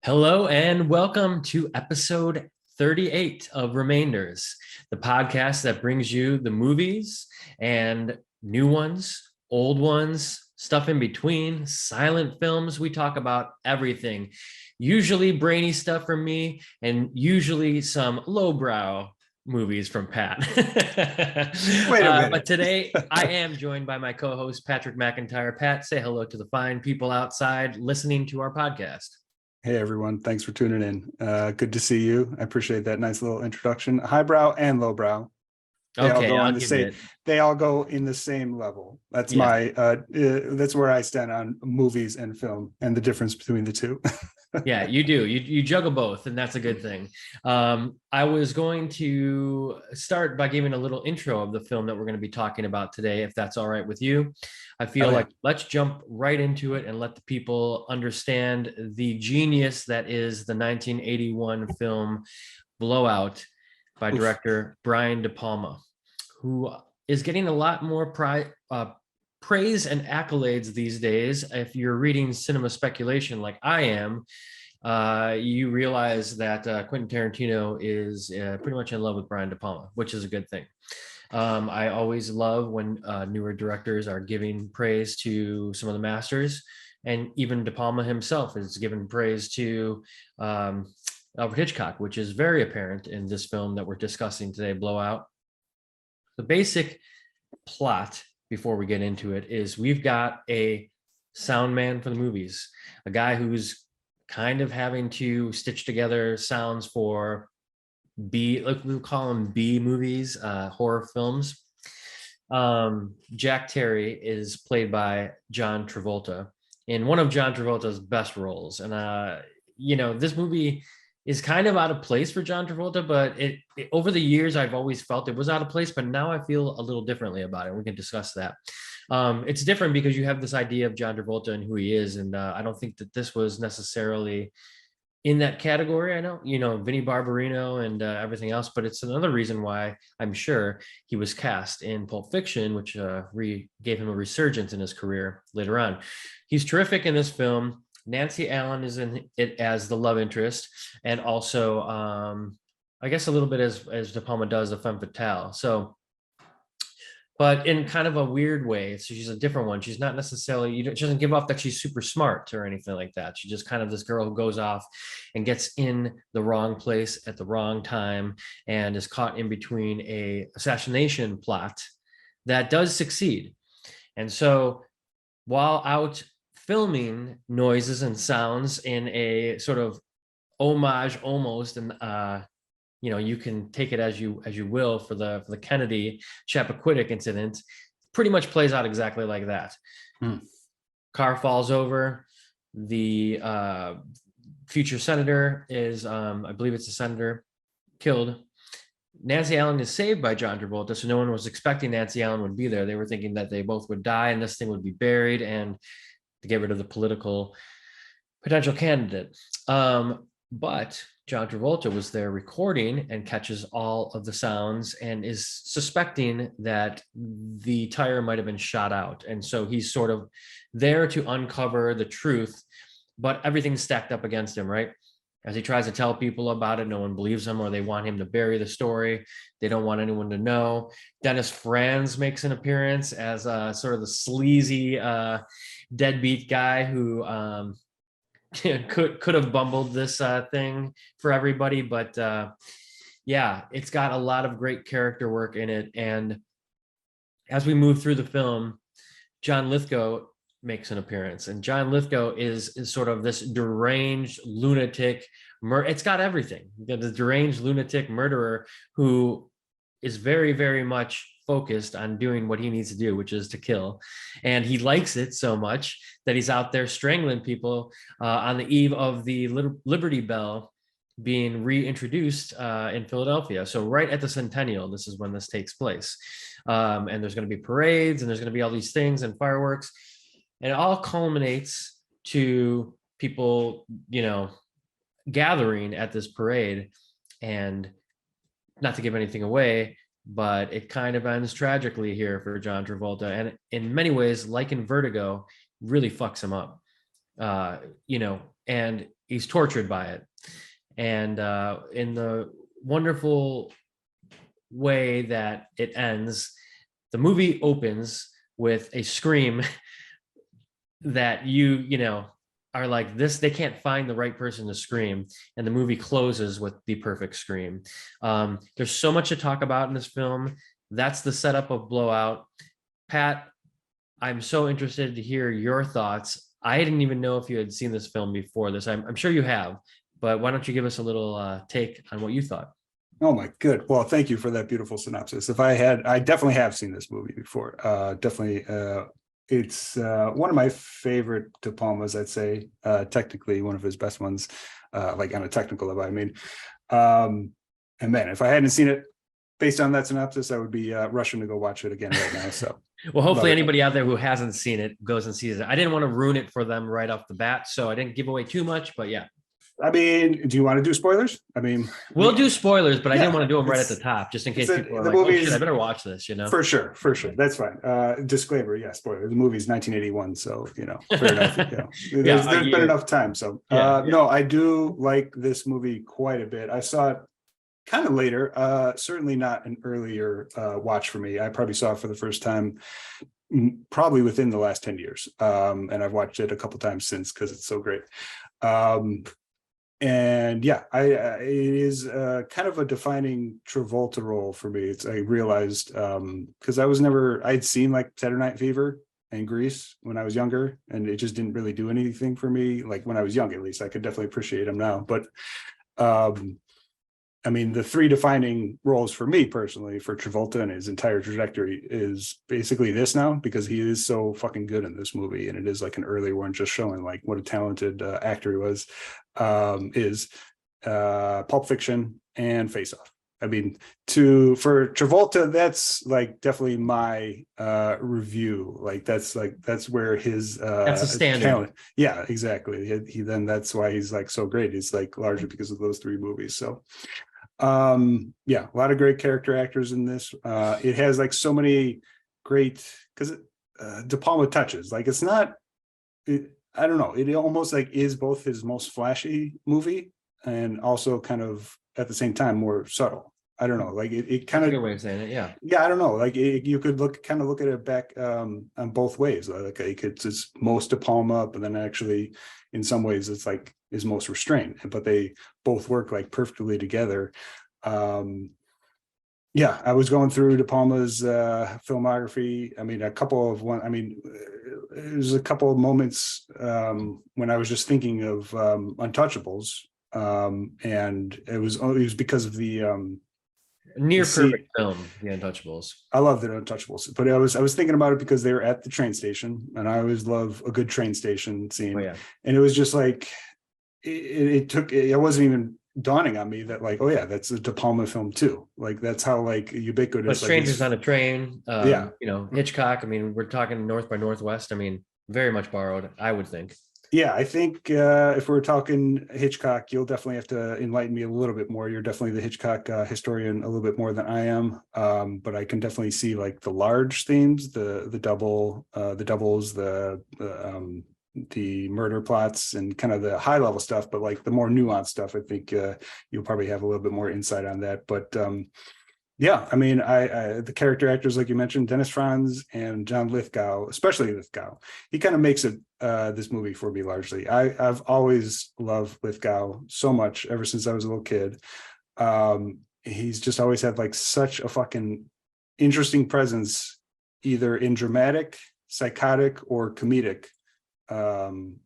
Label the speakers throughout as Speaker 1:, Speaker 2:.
Speaker 1: Hello and welcome to episode 38 of Remainders, the podcast that brings you the movies and new ones, old ones, stuff in between, silent films. We talk about everything, usually brainy stuff from me and usually some lowbrow movies from Pat.
Speaker 2: Wait a
Speaker 1: But
Speaker 2: minute.
Speaker 1: today I am joined by my co-host Patrick McIntyre. Pat, say hello to the fine people outside listening to our podcast.
Speaker 2: Hey everyone, thanks for tuning in. Good to see you. I appreciate that nice little introduction. Highbrow and lowbrow. They all
Speaker 1: Okay,
Speaker 2: go
Speaker 1: I'll
Speaker 2: on the
Speaker 1: give
Speaker 2: same.
Speaker 1: it.
Speaker 2: They all go in the same level. That's
Speaker 1: Yeah,
Speaker 2: my. That's where I stand on movies and film and the difference between the two.
Speaker 1: yeah, you do. You juggle both, and that's a good thing. I was going to start by giving a little intro of the film that we're going to be talking about today, if that's all right with you. I
Speaker 2: Oh
Speaker 1: feel
Speaker 2: yeah.
Speaker 1: like let's jump right into it and let the people understand the genius that is the 1981 film Blowout by
Speaker 2: Oof.
Speaker 1: director Brian De Palma, who is getting a lot more praise and accolades these days. If you're reading cinema speculation like I am, you realize that Quentin Tarantino is pretty much in love with Brian De Palma, which is a good thing. I always love when newer directors are giving praise to some of the masters, and even De Palma himself is given praise to Alfred Hitchcock, which is very apparent in this film that we're discussing today, Blowout. The basic plot, before we get into it, is we've got a sound man for the movies, a guy who's kind of having to stitch together sounds for B, like we call them B movies, horror films. Jack Terry is played by John Travolta in one of John Travolta's best roles. And, this movie is kind of out of place for John Travolta, but over the years, I've always felt it was out of place, but now I feel a little differently about it. We can discuss that. It's different because you have this idea of John Travolta and who he is. And I don't think that this was necessarily in that category. I know, Vinnie Barbarino and everything else, but it's another reason why I'm sure he was cast in Pulp Fiction, which gave him a resurgence in his career later on. He's terrific in this film. Nancy Allen is in it as the love interest, and also, I guess, a little bit as De Palma does the femme fatale. So, but in kind of a weird way. So she's a different one. She's not necessarily, she doesn't give off that she's super smart or anything like that. She's just kind of this girl who goes off and gets in the wrong place at the wrong time and is caught in between a assassination plot that does succeed. And so while out filming noises and sounds in a sort of homage almost, and you can take it as you will for the Kennedy Chappaquiddick incident, pretty much plays out exactly like that. Car falls over. The future senator is, I believe it's a senator, killed. Nancy Allen is saved by John Travolta, so no one was expecting Nancy Allen would be there. They were thinking that they both would die and this thing would be buried, and to get rid of the political potential candidate. But John Travolta was there recording and catches all of the sounds and is suspecting that the tire might have been shot out. And so he's sort of there to uncover the truth, but everything's stacked up against him, right? As he tries to tell people about it, no one believes him, or they want him to bury the story. They don't want anyone to know. Dennis Franz makes an appearance as sort of the sleazy deadbeat guy who could have bumbled this thing for everybody, but yeah, it's got a lot of great character work in it. And as we move through the film, John Lithgow makes an appearance, and John Lithgow is sort of this deranged lunatic. It's got everything. The deranged lunatic murderer who is very, very much focused on doing what he needs to do, which is to kill. And he likes it so much that he's out there strangling people on the eve of the Liberty Bell being reintroduced in Philadelphia. So right at the centennial, this is when this takes place. And there's going to be parades, and there's going to be all these things and fireworks. And it all culminates to people, gathering at this parade. And not to give anything away, but it kind of ends tragically here for John Travolta. And in many ways, like in Vertigo, really fucks him up. And he's tortured by it. And in the wonderful way that it ends, the movie opens with a scream that you know are like, this, they can't find the right person to scream, and the movie closes with the perfect scream. There's so much to talk about in this film. That's the setup of Blowout. Pat, I'm so interested to hear your thoughts. I didn't even know if you had seen this film before this. I'm sure you have, but why don't you give us a little take on what you thought?
Speaker 2: Oh my good. Well, thank you for that beautiful synopsis. I definitely have seen this movie before. Definitely, it's one of my favorite De Palmas, I'd say. Technically, one of his best ones, like on a technical level. I mean, and man, if I hadn't seen it based on that synopsis, I would be rushing to go watch it again right now. So,
Speaker 1: well, hopefully anybody out there who hasn't seen it goes and sees it. I didn't want to ruin it for them right off the bat, so I didn't give away too much. But yeah.
Speaker 2: I mean, do you want to do spoilers? I mean,
Speaker 1: we'll do spoilers, but I didn't want to do them right at the top, just in case people are like, "Oh shit, I better watch this." You know,
Speaker 2: for sure, that's fine. Disclaimer, yeah, spoiler. The movie's 1981, so fair enough. There's been enough time. So, no, I do like this movie quite a bit. I saw it kind of later, certainly not an earlier watch for me. I probably saw it for the first time probably within the last 10 years, and I've watched it a couple times since because it's so great. And yeah, it is kind of a defining Travolta role for me. I realized because I'd seen like Saturday Night Fever and Grease when I was younger, and it just didn't really do anything for me. Like when I was young, at least. I could definitely appreciate them now. But I mean, the three defining roles for me personally, for Travolta and his entire trajectory, is basically this now, because he is so fucking good in this movie, and it is like an early one just showing like what a talented actor he was, is Pulp Fiction and Face Off. I mean, for Travolta, that's like definitely my review. Like that's where his
Speaker 1: that's a standard
Speaker 2: talent. Yeah, exactly. He then that's why he's like so great. It's like largely because of those three movies. So yeah, a lot of great character actors in this. It has like so many great, because De Palma touches, like it's not, I don't know, it almost like is both his most flashy movie and also kind of at the same time more subtle. I don't know, like it kind of,
Speaker 1: good way of saying it.
Speaker 2: Yeah, I don't know, like you could look at it back on both ways. Like it's most De Palma, but then actually in some ways it's like is most restrained, but they both work like perfectly together. Yeah, I was going through De Palma's filmography. I mean, there's a couple of moments when I was just thinking of Untouchables, and it was because of the
Speaker 1: near perfect film, The Untouchables.
Speaker 2: I love The Untouchables, but I was thinking about it because they were at the train station, and I always love a good train station scene.
Speaker 1: Oh, yeah.
Speaker 2: And it was just like it wasn't even dawning on me that like, oh yeah, that's a De Palma film too. Like that's how like ubiquitous.
Speaker 1: But Strangers on a Train,
Speaker 2: yeah,
Speaker 1: Hitchcock. I mean, we're talking North by Northwest. I mean, very much borrowed, I would think.
Speaker 2: Yeah, I think if we're talking Hitchcock, you'll definitely have to enlighten me a little bit more. You're definitely the Hitchcock historian a little bit more than I am, but I can definitely see like the large themes, the doubles, the murder plots, and kind of the high level stuff. But like the more nuanced stuff, I think you'll probably have a little bit more insight on that. But yeah, I mean, the character actors, like you mentioned, Dennis Franz and John Lithgow, especially Lithgow, he kind of makes it this movie for me largely. I've always loved Lithgow so much ever since I was a little kid. He's just always had like such a fucking interesting presence, either in dramatic, psychotic, or comedic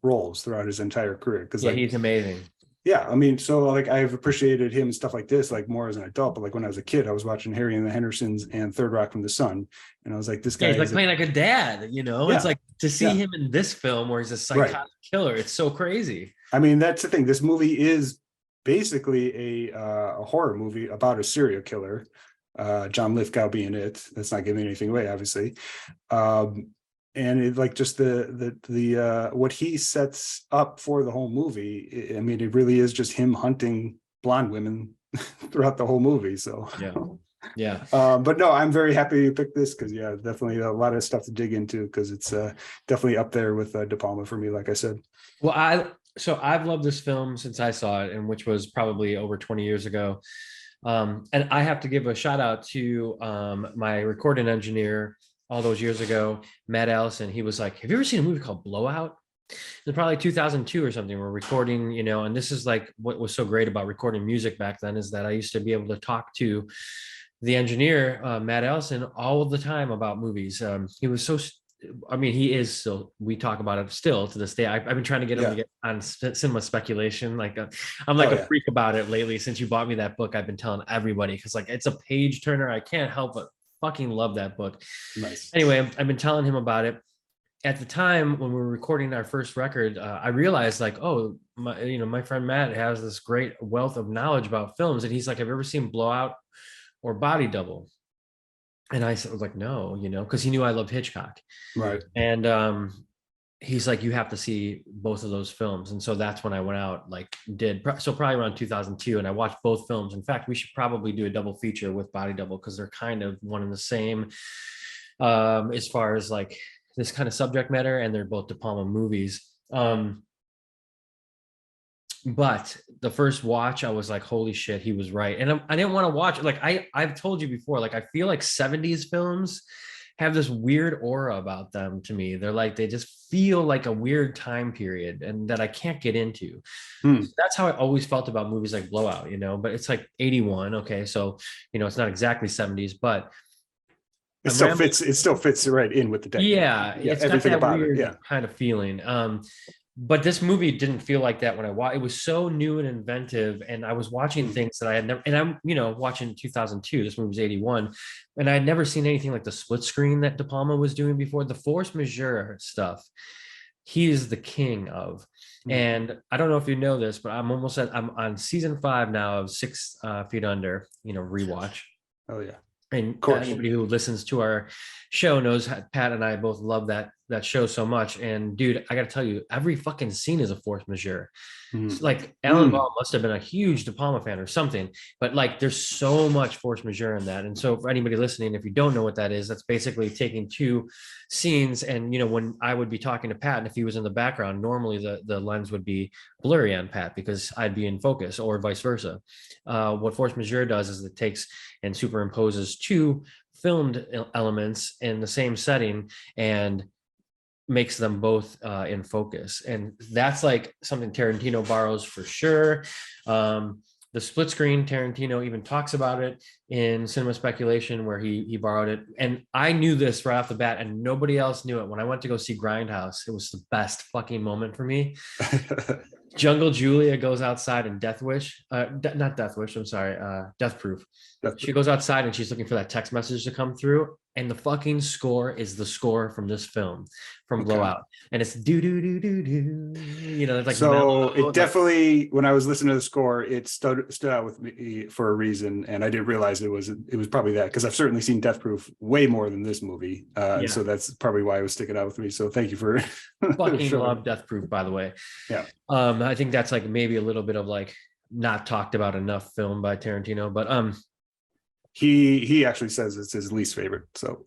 Speaker 2: roles throughout his entire career. Because
Speaker 1: he's amazing.
Speaker 2: Yeah, I mean, so like I've appreciated him and stuff like this, like more as an adult. But like when I was a kid, I was watching Harry and the Hendersons and Third Rock from the Sun, and I was like, this guy
Speaker 1: he's like playing like a dad, It's like to see him in this film where he's a psychotic killer. It's so crazy.
Speaker 2: I mean, that's the thing. This movie is basically a horror movie about a serial killer. John Lithgow being it. That's not giving anything away, obviously. And it like just the what he sets up for the whole movie. I mean, it really is just him hunting blonde women throughout the whole movie. So
Speaker 1: yeah.
Speaker 2: But no, I'm very happy you picked this because definitely a lot of stuff to dig into because it's definitely up there with De Palma for me. Like I said.
Speaker 1: Well, So I've loved this film since I saw it, and which was probably over 20 years ago. And I have to give a shout out to my recording engineer all those years ago, Matt Allison. He was like, "Have you ever seen a movie called Blowout?" It's probably 2002 or something. We're recording, and this is like what was so great about recording music back then is that I used to be able to talk to the engineer, Matt Allison, all of the time about movies. He was so, I mean, he is still, we talk about it still to this day. I've been trying to get him to get on cinema speculation. Like, I'm like a freak about it lately. Since you bought me that book, I've been telling everybody because like it's a page turner. I can't help but fucking love that book.
Speaker 2: Nice.
Speaker 1: Anyway, I've been telling him about it. At the time when we were recording our first record, I realized like, oh, my friend Matt has this great wealth of knowledge about films, and he's like, "Have you ever seen Blowout or Body Double?" And I was like, "No," because he knew I loved Hitchcock.
Speaker 2: Right.
Speaker 1: And he's like, "You have to see both of those films." And so that's when I went out, so probably around 2002, and I watched both films. In fact, we should probably do a double feature with Body Double because they're kind of one and the same as far as like this kind of subject matter, and they're both De Palma movies. But the first watch, I was like, holy shit, he was right. And I didn't want to watch it. Like I've told you before, like I feel like 70s films have this weird aura about them to me. They're like, they just feel like a weird time period and that I can't get into. So that's how I always felt about movies like Blowout, but it's like 81. Okay. So, it's not exactly 70s, but
Speaker 2: it still fits right in with the decade.
Speaker 1: Yeah, it's got that weird kind of feeling. But this movie didn't feel like that when I watched. It was so new and inventive, and I was watching things that I had never. And I'm, watching 2002. This movie was 81, and I had never seen anything like the split screen that De Palma was doing before. The force majeure stuff, he is the king of. And I don't know if you know this, but I'm on season 5 now of 6 Feet Under. Rewatch.
Speaker 2: Oh yeah.
Speaker 1: And anybody who listens to our show knows Pat and I both love that show so much. And dude, I got to tell you, every fucking scene is a force majeure. Like Alan Ball must have been a huge De Palma fan or something, but like there's so much force majeure in that. And so for anybody listening, if you don't know what that is, that's basically taking 2 scenes. And when I would be talking to Pat, and if he was in the background, normally the lens would be blurry on Pat because I'd be in focus, or vice versa. What force majeure does is it takes and superimposes 2 filmed elements in the same setting and makes them both in focus. And that's like something Tarantino borrows for sure. The split screen, Tarantino even talks about it in Cinema Speculation, where he borrowed it. And I knew this right off the bat, and nobody else knew it. When I went to go see Grindhouse, it was the best fucking moment for me. Jungle Julia goes outside in Death Wish, not Death Wish, I'm sorry, Death Proof. She goes outside and she's looking for that text message to come through, and the fucking score is the score from this film, from Blowout, and it's do do do do do. It's like
Speaker 2: so. It definitely, when I was listening to the score, it stood out with me for a reason, and I didn't realize it was probably that, because I've certainly seen Death Proof way more than this movie, so that's probably why it was sticking out with me. So thank you for
Speaker 1: fucking love Death Proof, by the way.
Speaker 2: Yeah,
Speaker 1: I think that's like maybe a little bit of like not talked about enough film by Tarantino, but
Speaker 2: he actually says it's his least favorite. So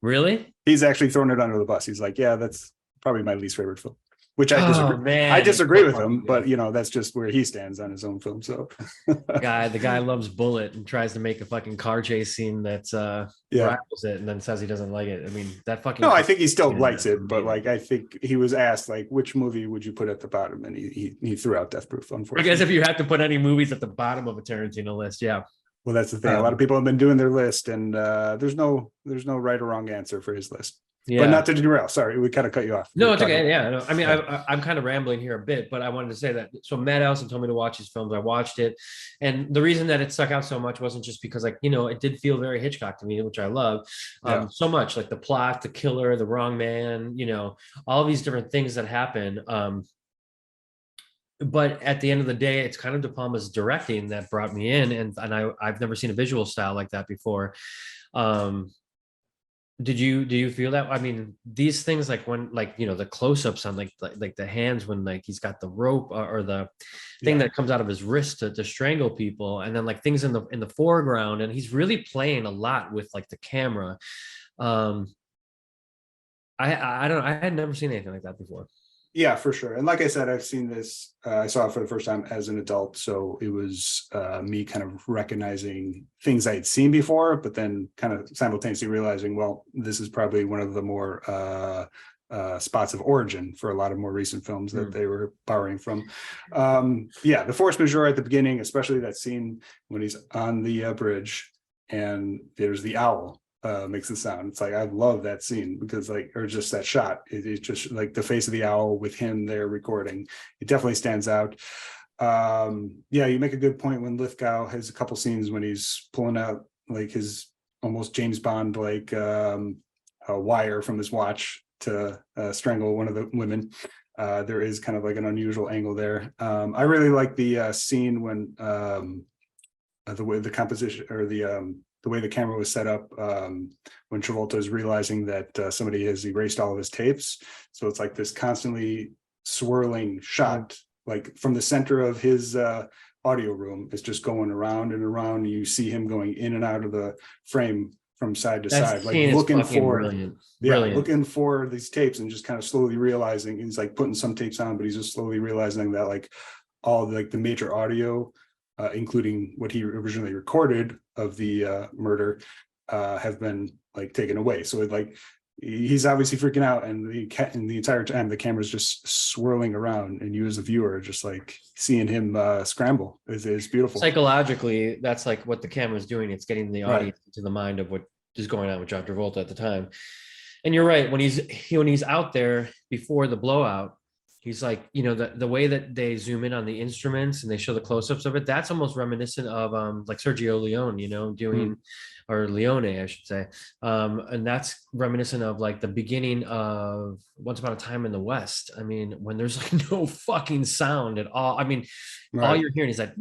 Speaker 1: really,
Speaker 2: he's actually thrown it under the bus. He's like, yeah, that's probably my least favorite film, which I disagree.
Speaker 1: Man,
Speaker 2: I disagree with him, but that's just where he stands on his own film. So
Speaker 1: the guy loves Bullet and tries to make a fucking car chase scene that's rivals it, and then says he doesn't like it. I mean, that fucking
Speaker 2: no, I think he still likes it, but like I think he was asked like, which movie would you put at the bottom, and he threw out Death Proof. Unfortunately,
Speaker 1: I guess if you had to put any movies at the bottom of a Tarantino list, yeah.
Speaker 2: Well, that's the thing. A lot of people have been doing their list, and there's no right or wrong answer for his list. Yeah. But not to derail. Sorry, we kind of cut you off.
Speaker 1: No, it's okay. Yeah, no, I mean, I'm kind of rambling here a bit, but I wanted to say that. So Matt Allison told me to watch his films. I watched it, and the reason that it stuck out so much wasn't just because, like, it did feel very Hitchcock to me, which I love so much. Like the plot, the killer, the wrong man, all these different things that happen. But at the end of the day, it's kind of De Palma's directing that brought me in, and I've never seen a visual style like that before. Do you feel that? I mean, these things, like when, like, the close-ups on like the hands when like he's got the rope or the thing that comes out of his wrist to strangle people, and then like things in the foreground, and he's really playing a lot with like the camera. I don't know, I had never seen anything like that before.
Speaker 2: Yeah, for sure. And like I said, I've seen this, I saw it for the first time as an adult. So it was me kind of recognizing things I had seen before, but then kind of simultaneously realizing, well, this is probably one of the more spots of origin for a lot of more recent films that they were borrowing from. Yeah, the force majeure at the beginning, especially that scene when he's on the bridge and there's the owl. Makes the sound. It's like I love that scene because or just that shot. It's just like the face of the owl with him there recording. It definitely stands out. Yeah, you make a good point when Lithgow has a couple scenes when he's pulling out like his almost James Bond a wire from his watch to strangle one of the women. There is kind of like an unusual angle there. I really like the scene when the way the composition or the way the camera was set up when Travolta is realizing that somebody has erased all of his tapes. So it's like this constantly swirling shot, like from the center of his audio room, it's just going around and around. You see him going in and out of the frame from side to side, like looking for,
Speaker 1: brilliant.
Speaker 2: looking for these tapes and just kind of slowly realizing he's like putting some tapes on, but he's just slowly realizing that like all like the major audio, including what he originally recorded of the murder, have been like taken away. So it, like he's obviously freaking out, and the entire time the camera's just swirling around, and you as a viewer just like seeing him scramble is beautiful.
Speaker 1: Psychologically, that's like what the camera's doing. It's getting the audience into the mind of what is going on with John Travolta at the time. And you're right, when he's out there before the blowout, he's like, you know, the way that they zoom in on the instruments and they show the close-ups of it, that's almost reminiscent of like Sergio Leone, you know, doing, or Leone, I should say. And that's reminiscent of like the beginning of Once Upon a Time in the West. I mean, when there's like no fucking sound at all. I mean, all you're hearing is like,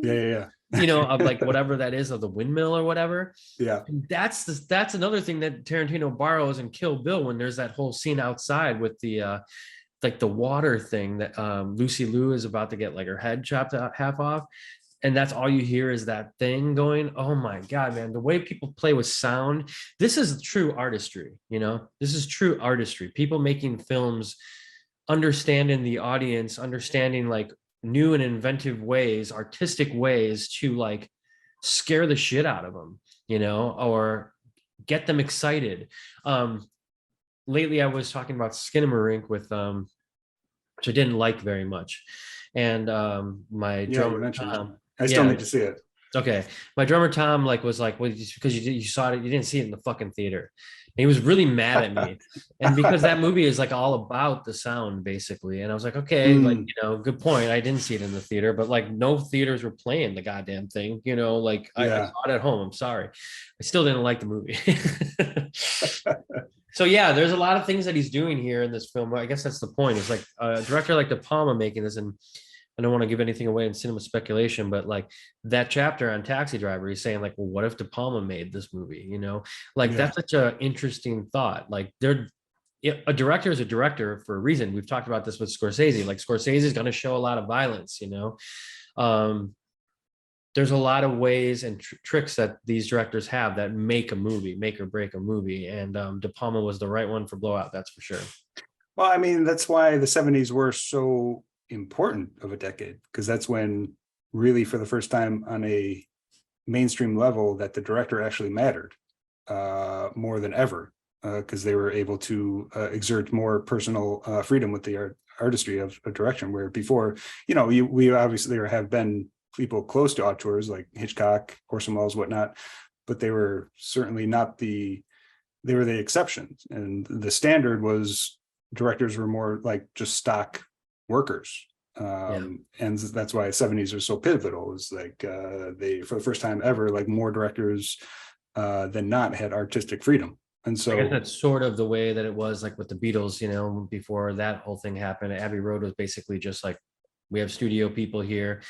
Speaker 2: yeah.
Speaker 1: You know, of like whatever that is of the windmill or whatever.
Speaker 2: Yeah.
Speaker 1: And that's another thing that Tarantino borrows in Kill Bill, when there's that whole scene outside with the like the water thing that Lucy Liu is about to get like her head chopped out half off, and that's all you hear is that thing going. Oh my god, man, the way people play with sound, this is true artistry. You know, this is true artistry. People making films, understanding the audience, understanding like new and inventive ways, artistic ways to like scare the shit out of them, you know, or get them excited. Lately I was talking about Skinamarink with which I didn't like very much, and my drummer Tom,
Speaker 2: I still need to see it.
Speaker 1: Okay, my drummer Tom like was like, well, just because you saw it, you didn't see it in the fucking theater. And he was really mad at me, and because that movie is like all about the sound basically, and I was like, okay, like, you know, good point. I didn't see it in the theater, but like no theaters were playing the goddamn thing, you know, like I saw it at home. I'm sorry, I still didn't like the movie. So yeah, there's a lot of things that he's doing here in this film. I guess that's the point. It's like a director like De Palma making this, and I don't want to give anything away in cinema speculation, but like that chapter on Taxi Driver, he's saying like, well, what if De Palma made this movie? You know, like that's such an interesting thought. Like a director is a director for a reason. We've talked about this with Scorsese. Like Scorsese is going to show a lot of violence, you know. There's a lot of ways and tricks that these directors have that make a movie, make or break a movie. And De Palma was the right one for Blowout, that's for sure.
Speaker 2: Well, I mean, that's why the 70s were so important of a decade, because that's when really for the first time on a mainstream level that the director actually mattered more than ever, because they were able to exert more personal freedom with the artistry of direction, where before, you know, we obviously have been people close to auteurs like Hitchcock, Orson Welles, whatnot, but they were certainly not they were the exceptions. And the standard was directors were more like just stock workers. And that's why 70s are so pivotal, is like they, for the first time ever, like more directors than not had artistic freedom. And so
Speaker 1: I guess that's sort of the way that it was like with the Beatles, you know, before that whole thing happened. Abbey Road was basically just like, we have studio people here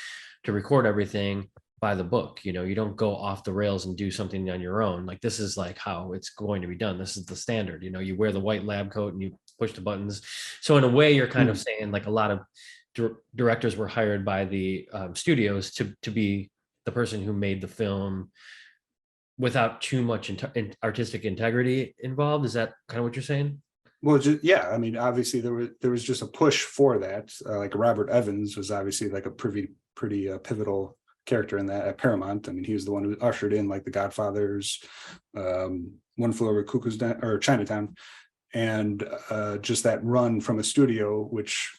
Speaker 1: to record everything by the book. You know, you don't go off the rails and do something on your own. Like this is like how it's going to be done. This is the standard. You know, you wear the white lab coat and you push the buttons. So in a way, you're kind of saying like a lot of directors were hired by the studios to be the person who made the film without too much artistic integrity involved. Is that kind of what you're saying?
Speaker 2: Well, just, yeah, I mean, obviously there was just a push for that. Like Robert Evans was obviously like a pretty pivotal character in that at Paramount. I mean, he was the one who ushered in like The Godfathers, One Flew Over Cuckoo's Nest, or Chinatown, and just that run from a studio which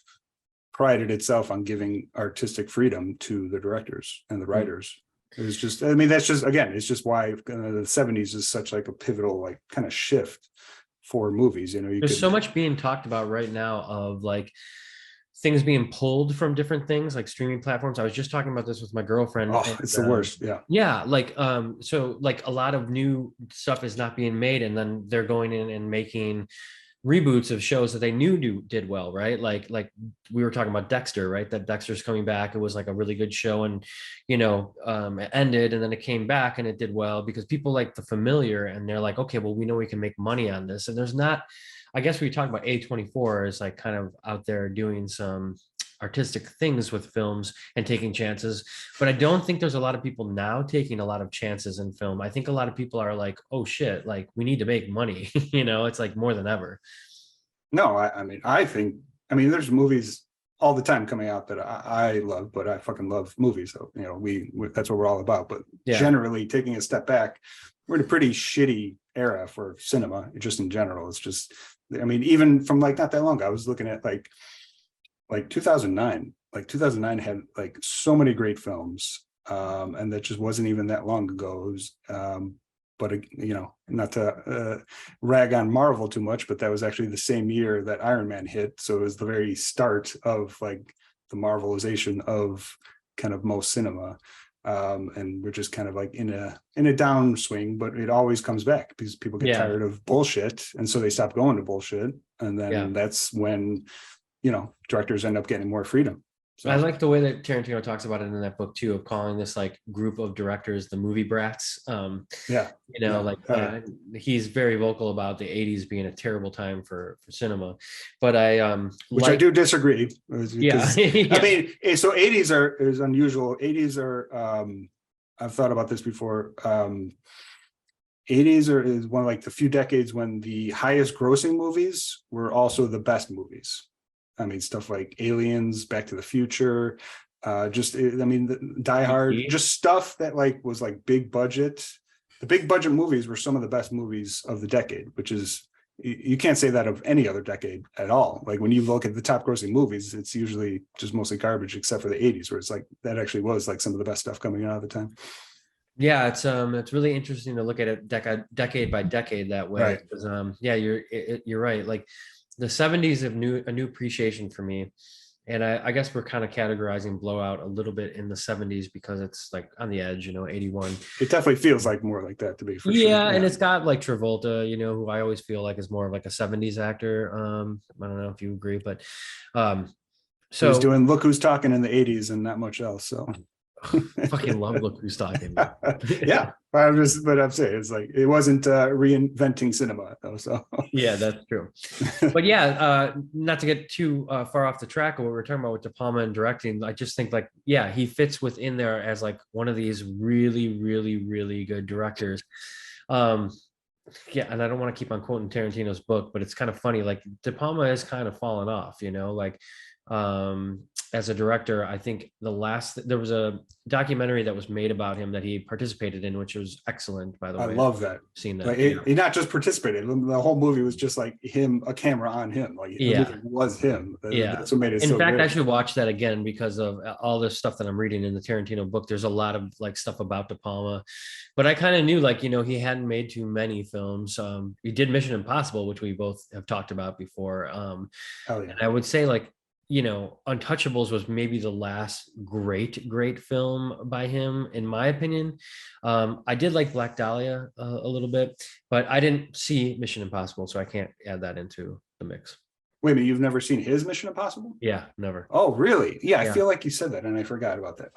Speaker 2: prided itself on giving artistic freedom to the directors and the writers. It was just, I mean, that's just, again, it's just why the 70s is such like a pivotal, like kind of shift for movies. You know,
Speaker 1: There's so much being talked about right now of like things being pulled from different things like streaming platforms. I was just talking about this with my girlfriend.
Speaker 2: Oh, it's the worst. Yeah.
Speaker 1: Yeah. Like, so like a lot of new stuff is not being made, and then they're going in and making reboots of shows that they knew did well, right? Like we were talking about Dexter, right? That Dexter's coming back. It was like a really good show, and it ended, and then it came back and it did well because people like the familiar, and they're like, okay, well, we know we can make money on this. And there's not, I guess we talk about A24 is like kind of out there doing some artistic things with films and taking chances, but I don't think there's a lot of people now taking a lot of chances in film. I think a lot of people are like, oh shit, like we need to make money. It's like more than ever.
Speaker 2: No, I mean, I mean, there's movies all the time coming out that I love, but I fucking love movies. So, we that's what we're all about. But generally taking a step back, we're in a pretty shitty era for cinema, just in general. It's just, I mean, even from like not that long ago, I was looking at like 2009. Like 2009 had like so many great films, and that just wasn't even that long ago. It was, but not to rag on Marvel too much, but that was actually the same year that Iron Man hit. So it was the very start of like the Marvelization of kind of most cinema, and we're just kind of like in a downswing. But it always comes back because people get tired of bullshit, and so they stop going to bullshit, and then that's when directors end up getting more freedom. So
Speaker 1: I like the way that Tarantino talks about it in that book too, of calling this like group of directors the movie brats. He's very vocal about the 80s being a terrible time for cinema, but
Speaker 2: I do disagree.
Speaker 1: Yeah.
Speaker 2: I mean, so 80s is unusual. 80s are I've thought about this before. 80s is one of like the few decades when the highest grossing movies were also the best movies. I mean, stuff like Aliens, Back to the Future, Die Hard, just stuff that like was like big budget. The big budget movies were some of the best movies of the decade, which is, you can't say that of any other decade at all. Like when you look at the top grossing movies, it's usually just mostly garbage, except for the 80s, where it's like that actually was like some of the best stuff coming out of the time.
Speaker 1: Yeah, it's really interesting to look at it decade by decade that way.
Speaker 2: Right.
Speaker 1: Because, you're right. Like the 70s have a new appreciation for me. And I guess we're kind of categorizing Blowout a little bit in the 70s because it's like on the edge, 81.
Speaker 2: It definitely feels like more like that to be for sure.
Speaker 1: Yeah, and it's got like Travolta, who I always feel like is more of like a 70s actor. I don't know if you agree, but
Speaker 2: so he's doing Look Who's Talking in the 80s and not much else. So
Speaker 1: fucking love Look Who's Talking.
Speaker 2: Yeah, I'm saying it's like it wasn't reinventing cinema though. So
Speaker 1: yeah, that's true. But not to get too far off the track of what we're talking about with De Palma and directing, I just think like he fits within there as like one of these really, really, really good directors. And I don't want to keep on quoting Tarantino's book, but it's kind of funny. Like De Palma has kind of fallen off, as a director. I think there was a documentary that was made about him that he participated in, which was excellent, by the way.
Speaker 2: I love that.
Speaker 1: Seen that.
Speaker 2: Like he not just participated, the whole movie was just like him, a camera on him. Like the movie was him. That's what made it
Speaker 1: in fact,
Speaker 2: great.
Speaker 1: I should watch that again because of all the stuff that I'm reading in the Tarantino book. There's a lot of like stuff about De Palma, but I kind of knew like, he hadn't made too many films. He did Mission Impossible, which we both have talked about before. And I would say like, Untouchables was maybe the last great film by him, in my opinion. I did like Black Dahlia a little bit, but I didn't see Mission Impossible, so I can't add that into the mix.
Speaker 2: Wait a minute, you've never seen his Mission Impossible?
Speaker 1: Yeah, never.
Speaker 2: Oh, really? Yeah, I feel like you said that and I forgot about that.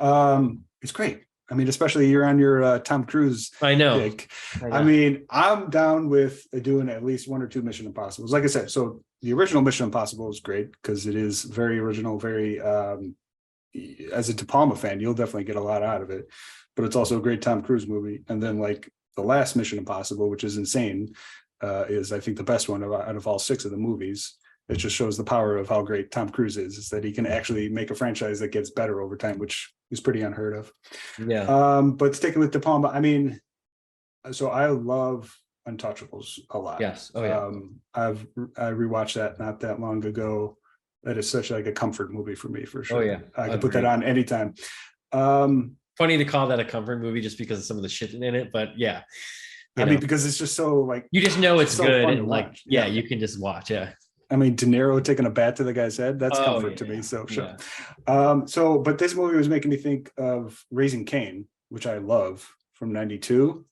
Speaker 2: It's great. I mean, especially you're on your Tom Cruise.
Speaker 1: I know.
Speaker 2: Kick. I mean, I'm down with doing at least one or two Mission Impossibles. Like I said, so the original Mission Impossible is great because it is very original, very, as a De Palma fan, you'll definitely get a lot out of it. But it's also a great Tom Cruise movie. And then like the last Mission Impossible, which is insane, is, I think, the best one out of all 6 of the movies. It just shows the power of how great Tom Cruise is that he can actually make a franchise that gets better over time, which is pretty unheard of.
Speaker 1: Yeah.
Speaker 2: But sticking with De Palma, I mean, so I love Untouchables a lot.
Speaker 1: Yes. Oh yeah.
Speaker 2: I rewatched that not that long ago. That is such like a comfort movie for me, for sure.
Speaker 1: Oh yeah.
Speaker 2: I can put that on anytime.
Speaker 1: Funny to call that a comfort movie just because of some of the shit in it, but yeah.
Speaker 2: I mean, because it's just so like,
Speaker 1: you just know it's
Speaker 2: so
Speaker 1: good,
Speaker 2: fun
Speaker 1: and
Speaker 2: to
Speaker 1: like,
Speaker 2: watch.
Speaker 1: yeah, you can just watch. Yeah.
Speaker 2: I mean, De Niro taking a bat to the guy's head, that's comfort to me. So sure. Yeah. But this movie was making me think of Raising Cain, which I love, from 92,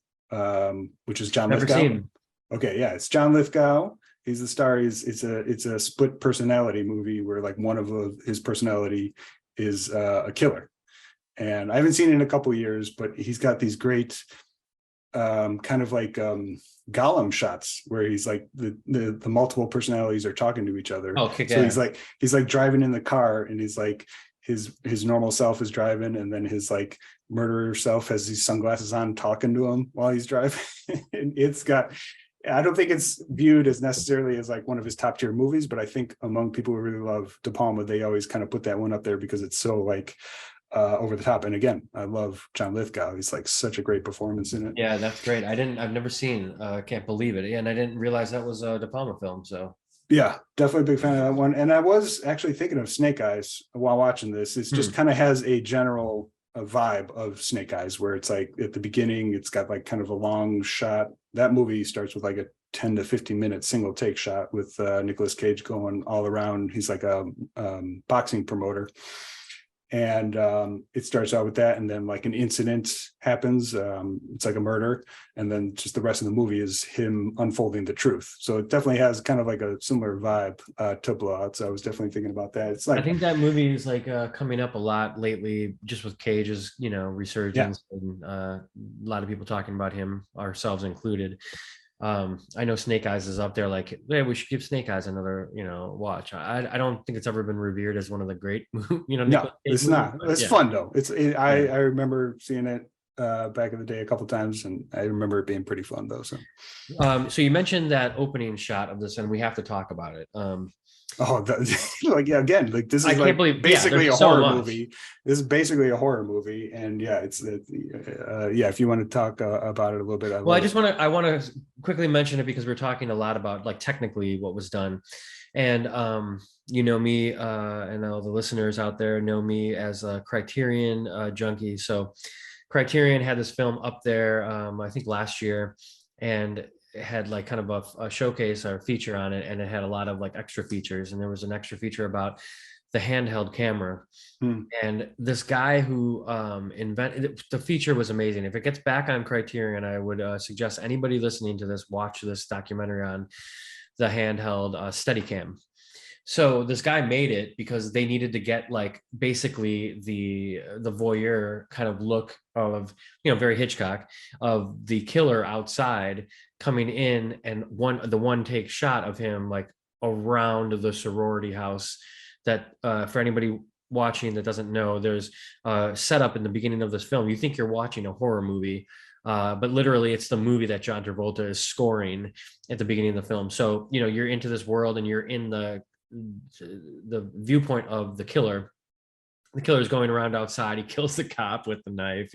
Speaker 2: which is John Lithgow.
Speaker 1: Seen.
Speaker 2: Okay, yeah, it's John Lithgow. He's the star. It's a split personality movie where like one of his personality is a killer. And I haven't seen it in a couple of years, but he's got these great kind of like Gollum shots where he's like the multiple personalities are talking to each other.
Speaker 1: Oh,
Speaker 2: so he's like driving in the car, and he's like his normal self is driving, and then his like murderer self has these sunglasses on talking to him while he's driving. And I don't think it's viewed as necessarily as like one of his top tier movies, but I think among people who really love De Palma, they always kind of put that one up there because it's so like over the top. And again, I love John Lithgow. He's like such a great performance in it.
Speaker 1: Yeah, that's great. I've never seen Can't Believe It. And I didn't realize that was a De Palma film. So yeah,
Speaker 2: definitely a big fan of that one. And I was actually thinking of Snake Eyes while watching this. It's just kind of has a general vibe of Snake Eyes, where it's like at the beginning, it's got like kind of a long shot. That movie starts with like a 10 to 15 minute single take shot with Nicolas Cage going all around. He's like a boxing promoter. And it starts out with that, and then like an incident happens. It's like a murder, and then just the rest of the movie is him unfolding the truth. So it definitely has kind of like a similar vibe to Blowout. So I was definitely thinking about that. It's like,
Speaker 1: I think that movie is like coming up a lot lately, just with Cage's resurgence, and a lot of people talking about him, ourselves included. I know Snake Eyes is up there, like, yeah, we should give Snake Eyes another, watch. I don't think it's ever been revered as one of the great,
Speaker 2: no, it's not. It's fun though. I remember seeing it back in the day a couple times, and I remember it being pretty fun though.
Speaker 1: So you mentioned that opening shot of this, and we have to talk about it.
Speaker 2: Again, like this is like basically a horror movie. This is basically a horror movie, and if you want to talk about it a little bit. I
Speaker 1: want to quickly mention it because we're talking a lot about like technically what was done, and me and all the listeners out there know me as a Criterion junkie. So Criterion had this film up there, I think last year, and it had like kind of a showcase or feature on it, and it had a lot of like extra features, and there was an extra feature about the handheld camera. And this guy who invented the feature was amazing. If it gets back on Criterion, I would suggest anybody listening to this watch this documentary on the handheld Steadicam. So this guy made it because they needed to get like basically the voyeur kind of look of, very Hitchcock, of the killer outside coming in, and the one take shot of him like around the sorority house. That for anybody watching that doesn't know, there's a setup in the beginning of this film. You think you're watching a horror movie, but literally it's the movie that John Travolta is scoring at the beginning of the film. So you're into this world, and you're in the viewpoint of the killer. The killer is going around outside. He kills the cop with the knife,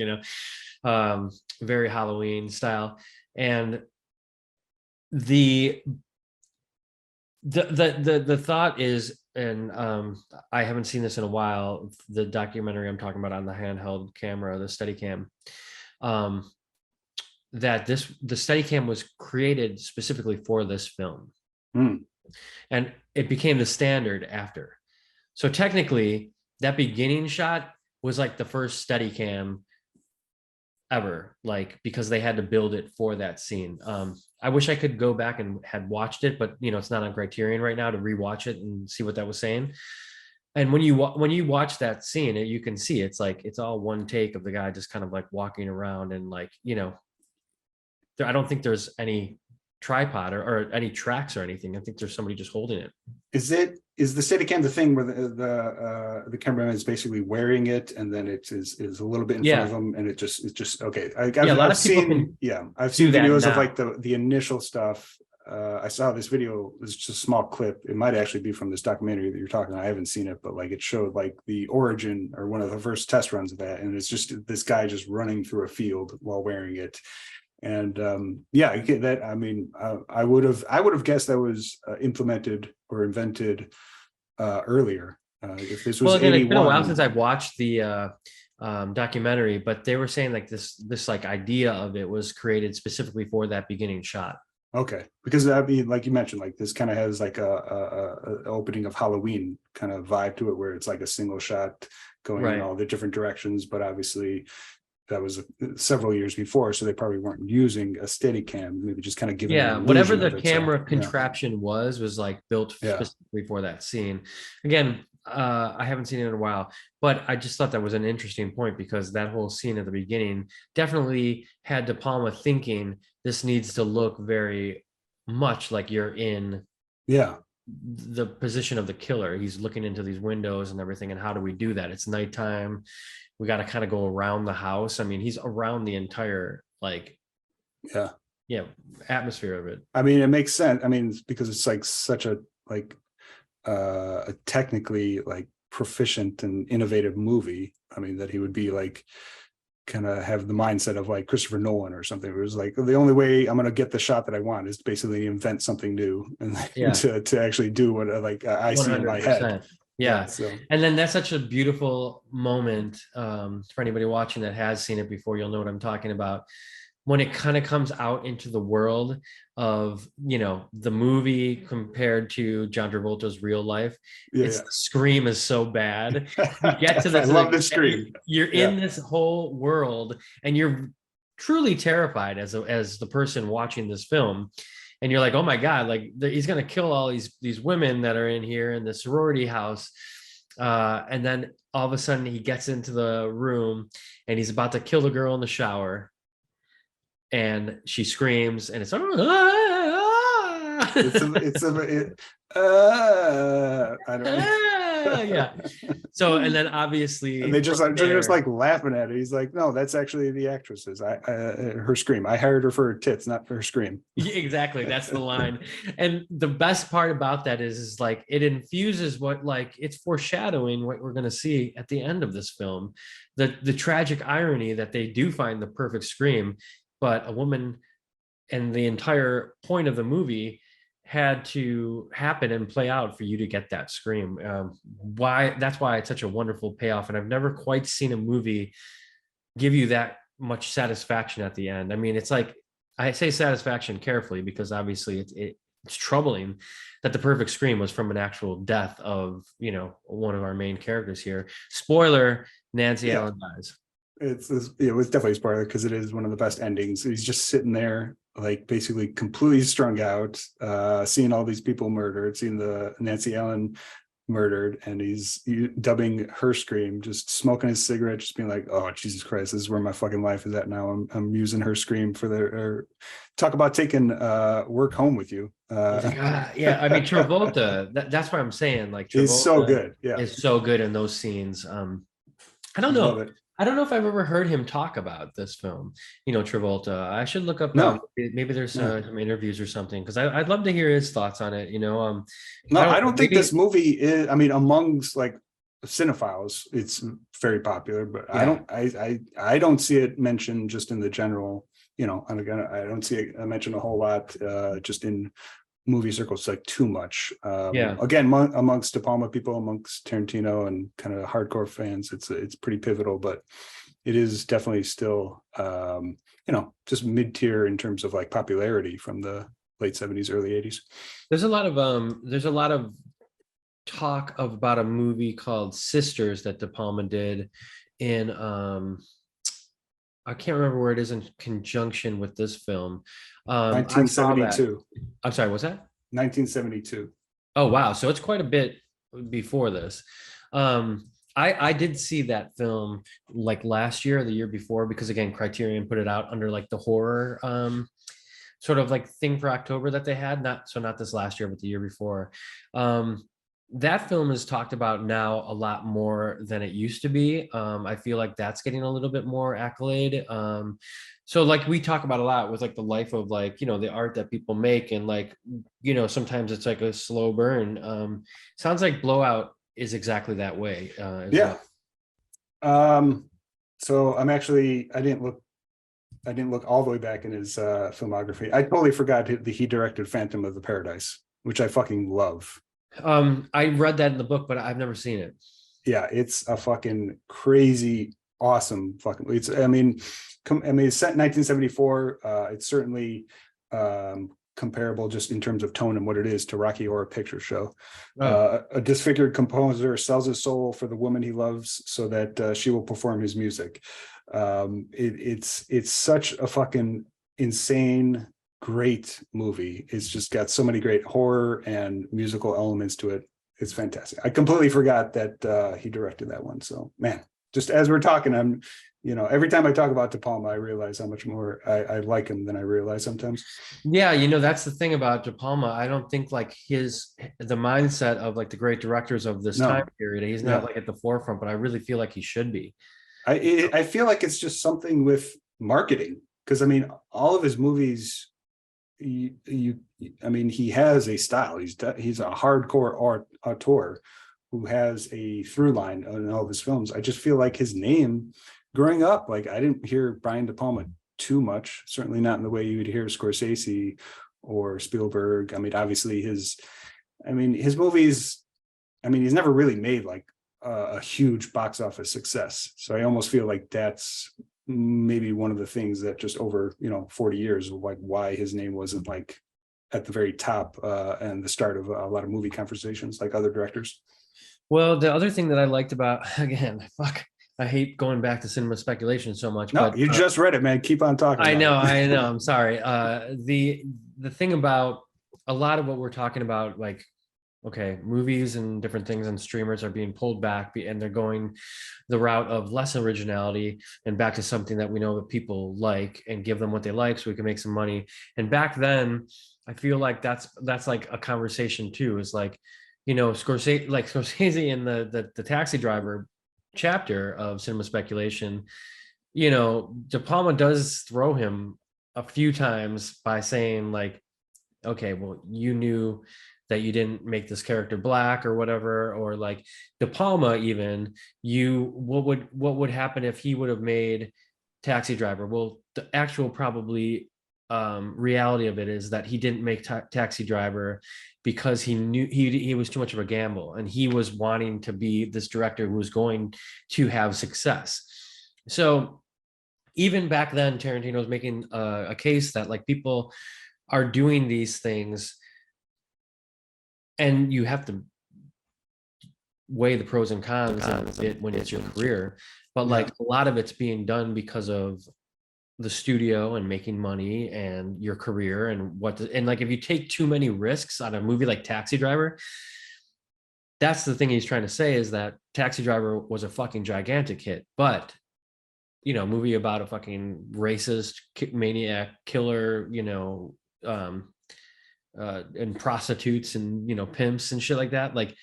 Speaker 1: very Halloween style. And the thought is, and I haven't seen this in a while, the documentary I'm talking about on the handheld camera, the Steadicam, that the Steadicam was created specifically for this film. And it became the standard after. So technically, that beginning shot was like the first Steadicam ever, like, because they had to build it for that scene. I wish I could go back and had watched it, but it's not on Criterion right now to rewatch it and see what that was saying. And when you watch that scene, you can see it's like it's all one take of the guy just kind of like walking around, and like I don't think there's any tripod or any tracks or anything. I think there's somebody just holding it.
Speaker 2: Is the Steadicam the thing where the cameraman is basically wearing it, and then it is a little bit in front of him, and it's just okay. I've seen videos of like the initial stuff. I saw this video, it's just a small clip. It might actually be from this documentary that you're talking about. I haven't seen it, but like it showed like the origin or one of the first test runs of that. And it's just this guy just running through a field while wearing it. And yeah, you get that. I mean, I would have guessed that was implemented or invented earlier. If this was
Speaker 1: Well, again, it's been a while
Speaker 2: 81.
Speaker 1: since I've watched the documentary, but they were saying like this like idea of it was created specifically for that beginning shot.
Speaker 2: Okay, because I mean, like you mentioned, like this kind of has like a opening of Halloween kind of vibe to it, where it's like a single shot going in
Speaker 1: Right.
Speaker 2: all the different directions. But obviously, that was several years before, so they probably weren't using a steady cam, maybe just kind of giving
Speaker 1: Yeah,
Speaker 2: an
Speaker 1: whatever
Speaker 2: illusion
Speaker 1: the
Speaker 2: of it. So,
Speaker 1: camera
Speaker 2: yeah.
Speaker 1: contraption was like built
Speaker 2: Yeah.
Speaker 1: specifically for that scene. Again, I haven't seen it in a while, but I just thought that was an interesting point because that whole scene at the beginning definitely had De Palma thinking this needs to look very much like you're in
Speaker 2: Yeah,
Speaker 1: the position of the killer. He's looking into these windows and everything. And how do we do that? It's nighttime. We got to kind of go around the house. I mean, he's around the entire like
Speaker 2: yeah.
Speaker 1: atmosphere of it.
Speaker 2: I mean, it makes sense. I mean, because it's like such a like a technically like proficient and innovative movie. I mean, that he would be like kind of have the mindset of like Christopher Nolan or something. It was like the only way I'm going to get the shot that I want is basically invent something new and
Speaker 1: Yeah.
Speaker 2: to actually do what I see in my head.
Speaker 1: Yeah.
Speaker 2: So
Speaker 1: And then that's such a beautiful moment for anybody watching that has seen it before. You'll know what I'm talking about. When it kind of comes out into the world of, you know, the movie compared to John Travolta's real life,
Speaker 2: yeah,
Speaker 1: the scream is so bad. You get to
Speaker 2: I
Speaker 1: this,
Speaker 2: love the scream.
Speaker 1: You're in this whole world and you're truly terrified as the person watching this film. And you're like, oh my God, like he's going to kill all these women that are in here in the sorority house. And then all of a sudden he gets into the room and he's about to kill the girl in the shower. And she screams and it's I don't know. Yeah. So and then obviously
Speaker 2: and they're just like laughing at it. He's like, no, that's actually the actress's. Her scream. I hired her for her tits, not for her scream.
Speaker 1: Exactly. That's the line. And the best part about that is like it infuses what like it's foreshadowing what we're going to see at the end of this film. The tragic irony that they do find the perfect scream, but a woman and the entire point of the movie had to happen and play out for you to get that scream. That's why it's such a wonderful payoff. And I've never quite seen a movie give you that much satisfaction at the end. I mean, it's like, I say satisfaction carefully because obviously it's troubling that the perfect scream was from an actual death of, you know, one of our main characters here. Spoiler, Nancy Allen dies.
Speaker 2: It was definitely a spoiler because it is one of the best endings. He's just sitting there, like basically completely strung out, seeing all these people murdered, seeing the Nancy Allen murdered, and he's dubbing her scream, just smoking his cigarette, just being like, "Oh Jesus Christ, this is where my fucking life is at now." I'm using her scream for talk about taking work home with you.
Speaker 1: Yeah, I mean Travolta. That's what I'm saying. Like Travolta
Speaker 2: is so good. Yeah,
Speaker 1: is so good in those scenes. I don't know. I don't know if I've ever heard him talk about this film, you know, Travolta. I should look up. Maybe there's some interviews or something because I'd love to hear his thoughts on it. You know,
Speaker 2: I don't think this movie is. I mean, amongst like cinephiles, it's very popular, but yeah. I don't see it mentioned just in the general. You know, and again, I don't see it mentioned a whole lot just in movie circles like too much. Again, amongst De Palma people, amongst Tarantino and kind of hardcore fans, it's pretty pivotal, but it is definitely still you know, just mid-tier in terms of like popularity from the late 70s, early 80s.
Speaker 1: There's a lot of talk about a movie called Sisters that De Palma did in I can't remember where it is in conjunction with this film.
Speaker 2: 1972.
Speaker 1: I'm sorry, what's that?
Speaker 2: 1972.
Speaker 1: Oh, wow. So it's quite a bit before this. I did see that film like last year or the year before, because again, Criterion put it out under like the horror sort of like thing for October that they had. Not this last year, but the year before. that film is talked about now a lot more than it used to be. I feel like that's getting a little bit more accolade. So like we talk about a lot with like the life of like, you know, the art that people make, and like, you know, sometimes it's like a slow burn. Sounds like Blowout is exactly that way as
Speaker 2: Yeah.
Speaker 1: well.
Speaker 2: So I didn't look all the way back in his filmography. I totally forgot that he directed Phantom of the Paradise, which I fucking love.
Speaker 1: I read that in the book, but I've never seen it.
Speaker 2: Yeah, it's a fucking crazy, awesome fucking. It's set in 1974. It's certainly comparable just in terms of tone and what it is to Rocky Horror Picture Show.
Speaker 1: Oh.
Speaker 2: A disfigured composer sells his soul for the woman he loves so that she will perform his music. It's such a fucking insane, great movie. It's just got so many great horror and musical elements to it. It's fantastic. I completely forgot that he directed that one. So man, just as we're talking, I'm, you know, every time I talk about De Palma, I realize how much more I like him than I realize sometimes.
Speaker 1: Yeah, you know, that's the thing about De Palma. I don't think like the mindset of like the great directors of this time
Speaker 2: No,
Speaker 1: period, he's not
Speaker 2: yeah.
Speaker 1: like at the forefront, but I really feel like he should be.
Speaker 2: I feel like it's just something with marketing, because I mean, all of his movies, I mean, he has a style. He's a hardcore auteur who has a through line in all of his films. I just feel like his name growing up, like I didn't hear Brian De Palma too much, certainly not in the way you would hear Scorsese or Spielberg. I mean, obviously his movies, I mean, he's never really made like a huge box office success. So I almost feel like that's maybe one of the things that just over, you know, 40 years, like why his name wasn't like at the very top and the start of a lot of movie conversations like other directors.
Speaker 1: Well, the other thing that I liked about, again, fuck, I hate going back to cinema speculation so much,
Speaker 2: No,
Speaker 1: but
Speaker 2: you just read it, man. Keep on talking about it.
Speaker 1: I know, I'm sorry. The thing about a lot of what we're talking about, like, okay, movies and different things and streamers are being pulled back and they're going the route of less originality and back to something that we know that people like and give them what they like so we can make some money. And back then, I feel like that's like a conversation too, is like, you know, Scorsese in the Taxi Driver chapter of cinema speculation, you know, De Palma does throw him a few times by saying like, okay, well, you knew that you didn't make this character black or whatever, or like De Palma even, what would happen if he would have made Taxi Driver? Well, the actual probably reality of it is that he didn't make Taxi Driver because he knew he was too much of a gamble, and he was wanting to be this director who was going to have success. So even back then, Tarantino was making a case that like people are doing these things and you have to weigh the pros and cons of it when it's your career, but like a lot of it's being done because of the studio and making money and your career and and like if you take too many risks on a movie like Taxi Driver, that's the thing he's trying to say, is that Taxi Driver was a fucking gigantic hit, but you know, movie about a fucking racist maniac killer, you know, and prostitutes and, you know, pimps and shit like that, like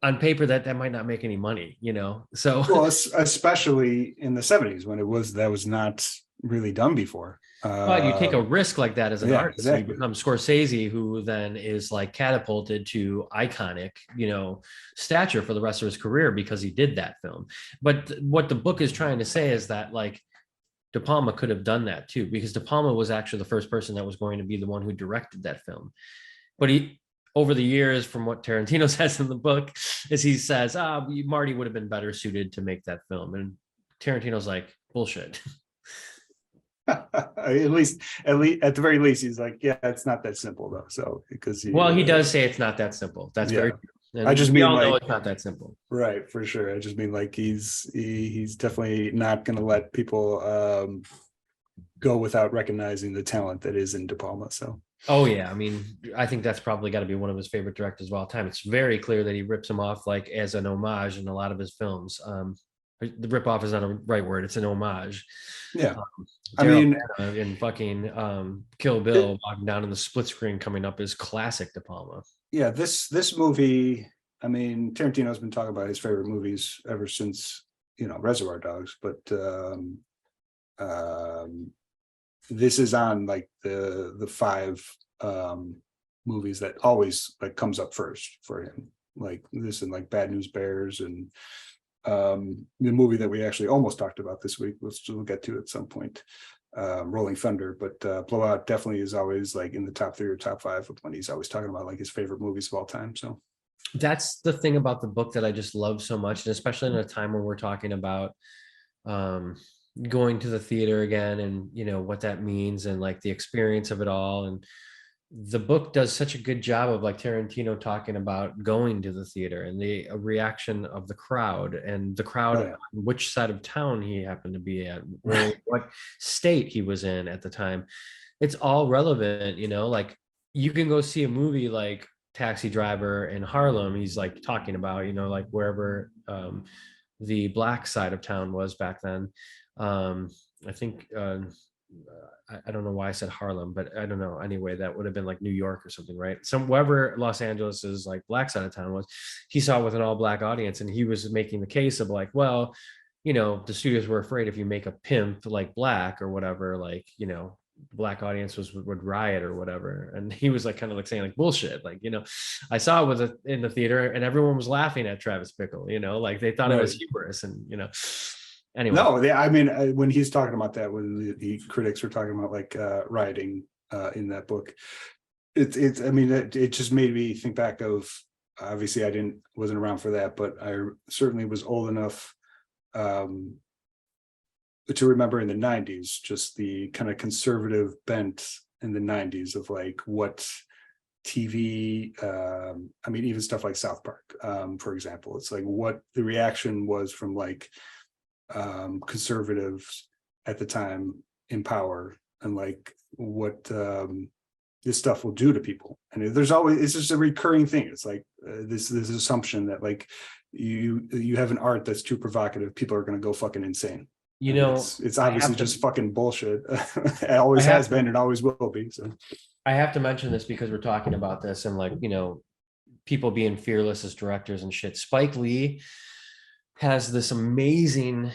Speaker 1: on paper that might not make any money, you know. So
Speaker 2: Well, especially in the 70s when that was not really done before.
Speaker 1: but you take a risk like that as an
Speaker 2: Yeah,
Speaker 1: artist, and you
Speaker 2: exactly.
Speaker 1: become Scorsese, who then is like catapulted to iconic, you know, stature for the rest of his career because he did that film. But what the book is trying to say is that like De Palma could have done that too, because De Palma was actually the first person that was going to be the one who directed that film. But he, over the years, from what Tarantino says in the book, is he says, Marty would have been better suited to make that film. And Tarantino's like, bullshit.
Speaker 2: At the very least, he's like, yeah, it's not that simple though. So because
Speaker 1: Well, he does say it's not that simple. That's very
Speaker 2: yeah,
Speaker 1: true.
Speaker 2: I
Speaker 1: And
Speaker 2: just
Speaker 1: we
Speaker 2: mean
Speaker 1: all know
Speaker 2: like,
Speaker 1: it's not that simple.
Speaker 2: right, for sure. I just mean like he's definitely not going to let people go without recognizing the talent that is in De Palma. So
Speaker 1: Oh yeah, I mean, I think that's probably got to be one of his favorite directors of all time. It's very clear that he rips him off like as an homage in a lot of his films. The ripoff is not a right word; it's an homage.
Speaker 2: Yeah, I
Speaker 1: Daryl
Speaker 2: mean,
Speaker 1: Hannah in fucking Kill Bill walking down in the split screen coming up is classic De Palma.
Speaker 2: yeah, this movie, I mean, Tarantino's been talking about his favorite movies ever since, Reservoir Dogs, but um this is on like the five movies that always like comes up first for him. Like this and like Bad News Bears and the movie that we actually almost talked about this week, we'll get to at some point, Rolling Thunder, but Blowout definitely is always like in the top 3 or top 5 when he's always talking about like his favorite movies of all time. So
Speaker 1: That's the thing about the book that I just love so much, and especially in a time when we're talking about going to the theater again, and what that means, and like the experience of it all. And the book does such a good job of like Tarantino talking about going to the theater and the reaction of the crowd, and the crowd,
Speaker 2: oh, yeah.
Speaker 1: which side of town he happened to be at, or what state he was in at the time. It's all relevant, like you can go see a movie like Taxi Driver in Harlem. He's like talking about, like wherever the black side of town was back then. I think I don't know why I said Harlem, but I don't know. Anyway, that would have been like New York or something, right? Wherever Los Angeles's like black side of town was, he saw it with an all black audience, and he was making the case of like, well, the studios were afraid if you make a pimp like black or whatever, like, black audience would riot or whatever. And he was like kind of like saying like bullshit, like, I saw it with it in the theater and everyone was laughing at Travis Bickle, like they thought it was humorous, and anyway.
Speaker 2: No, I mean, when he's talking about that, when the critics were talking about like rioting in that book, I mean, it just made me think back of, obviously I wasn't around for that, but I certainly was old enough to remember in the 90s, just the kind of conservative bent in the 90s of like what TV, I mean, even stuff like South Park, for example, it's like what the reaction was from like conservatives at the time in power, and like what this stuff will do to people. And it's just a recurring thing. It's like this assumption that like you have an art that's too provocative, people are going to go fucking insane. It's obviously just fucking bullshit. It always has been and always will be. So
Speaker 1: I have to mention this because we're talking about this, and like, people being fearless as directors and shit. Spike Lee has this amazing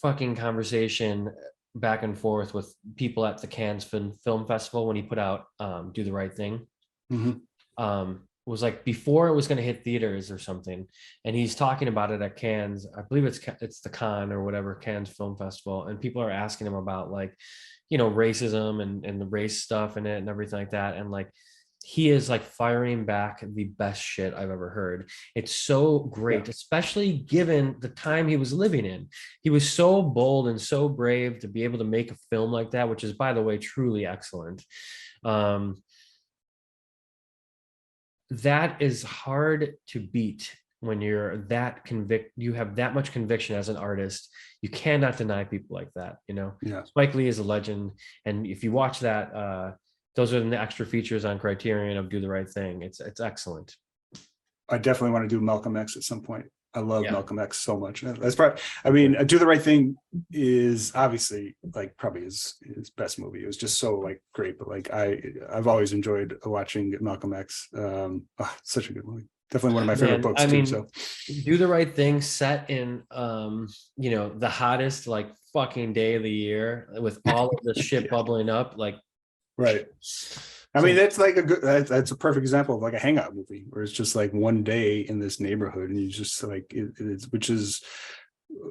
Speaker 1: fucking conversation back and forth with people at the Cannes Film Festival when he put out Do the Right Thing.
Speaker 2: Mm-hmm.
Speaker 1: It was like before it was going to hit theaters or something, and he's talking about it at Cannes. I believe it's the Cannes or whatever, Cannes Film Festival, and people are asking him about like, racism and the race stuff in it and everything like that, and like he is like firing back the best shit I've ever heard. It's so great, especially given the time he was living in. He was so bold and so brave to be able to make a film like that, which is, by the way, truly excellent. That is hard to beat when you're that you have that much conviction as an artist. You cannot deny people like that,
Speaker 2: Yeah.
Speaker 1: Spike Lee is a legend. And if you watch that, those are the extra features on Criterion of Do the Right Thing. It's excellent.
Speaker 2: I definitely want to do Malcolm X at some point. I love Malcolm X so much. That's probably, I mean, Do the Right Thing is obviously like probably his best movie. It was just so like great, but like I've always enjoyed watching Malcolm X. Such a good movie. Definitely one of my favorite books too. Mean, so
Speaker 1: Do the Right Thing set in the hottest like fucking day of the year with all of the shit bubbling up, like
Speaker 2: right. I mean, that's like that's a perfect example of like a hangout movie where it's just like one day in this neighborhood, and you just like it's which is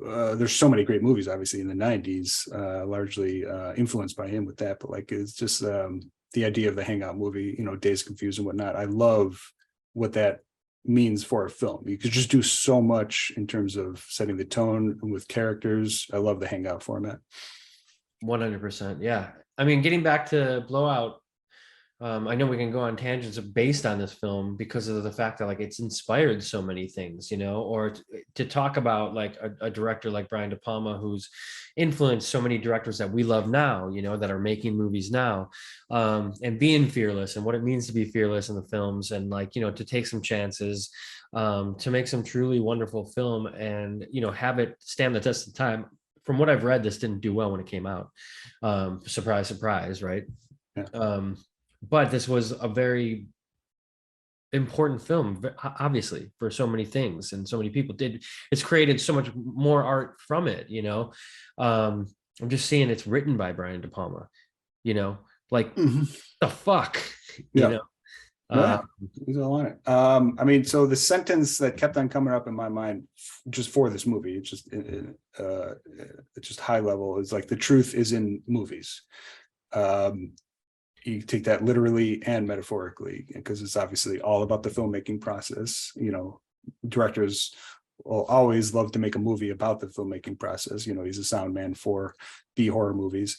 Speaker 2: there's so many great movies obviously in the 90s, largely influenced by him with that, but like it's just the idea of the hangout movie, Days Confused and whatnot. I love what that means for a film. You could just do so much in terms of setting the tone with characters. I love the hangout format.
Speaker 1: 100%. Yeah. I mean, getting back to Blowout, I know we can go on tangents based on this film because of the fact that like it's inspired so many things, you know, or to talk about like a director like Brian De Palma, who's influenced so many directors that we love now, you know, that are making movies now, and being fearless and what it means to be fearless in the films, and like, you know, to take some chances, to make some truly wonderful film, and, you know, have it stand the test of time. From what I've read, this didn't do well when it came out. Surprise, surprise, right?
Speaker 2: Yeah.
Speaker 1: But this was a very important film, obviously, for so many things, and so many people did. It's created so much more art from it, you know. I'm just seeing it's written by Brian De Palma, you know, like the fuck, you
Speaker 2: Yeah.
Speaker 1: know.
Speaker 2: Yeah, he's all on it. I mean, so the sentence that kept on coming up in my mind just for this movie, it's just high level, is like, the truth is in movies. You take that literally and metaphorically, because it's obviously all about the filmmaking process. You know, directors will always love to make a movie about the filmmaking process. You know, he's a sound man for B horror movies.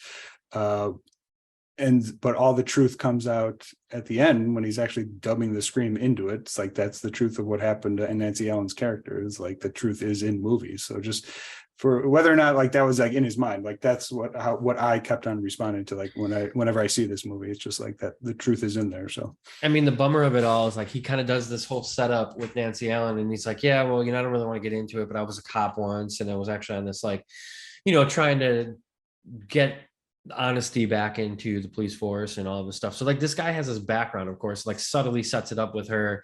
Speaker 2: But all the truth comes out at the end when he's actually dubbing the scream into it. It's like, that's the truth of what happened to Nancy Allen's character, is like, the truth is in movies. So just for whether or not like that was like in his mind, like that's what I kept on responding to, like whenever I see this movie, it's just like that the truth is in there. So
Speaker 1: I mean, the bummer of it all is like he kind of does this whole setup with Nancy Allen, and he's like, yeah, well, you know, I don't really want to get into it, but I was a cop once, and I was actually on this, like, you know, trying to get honesty back into the police force and all of this stuff. So like, this guy has his background, of course, like subtly sets it up with her,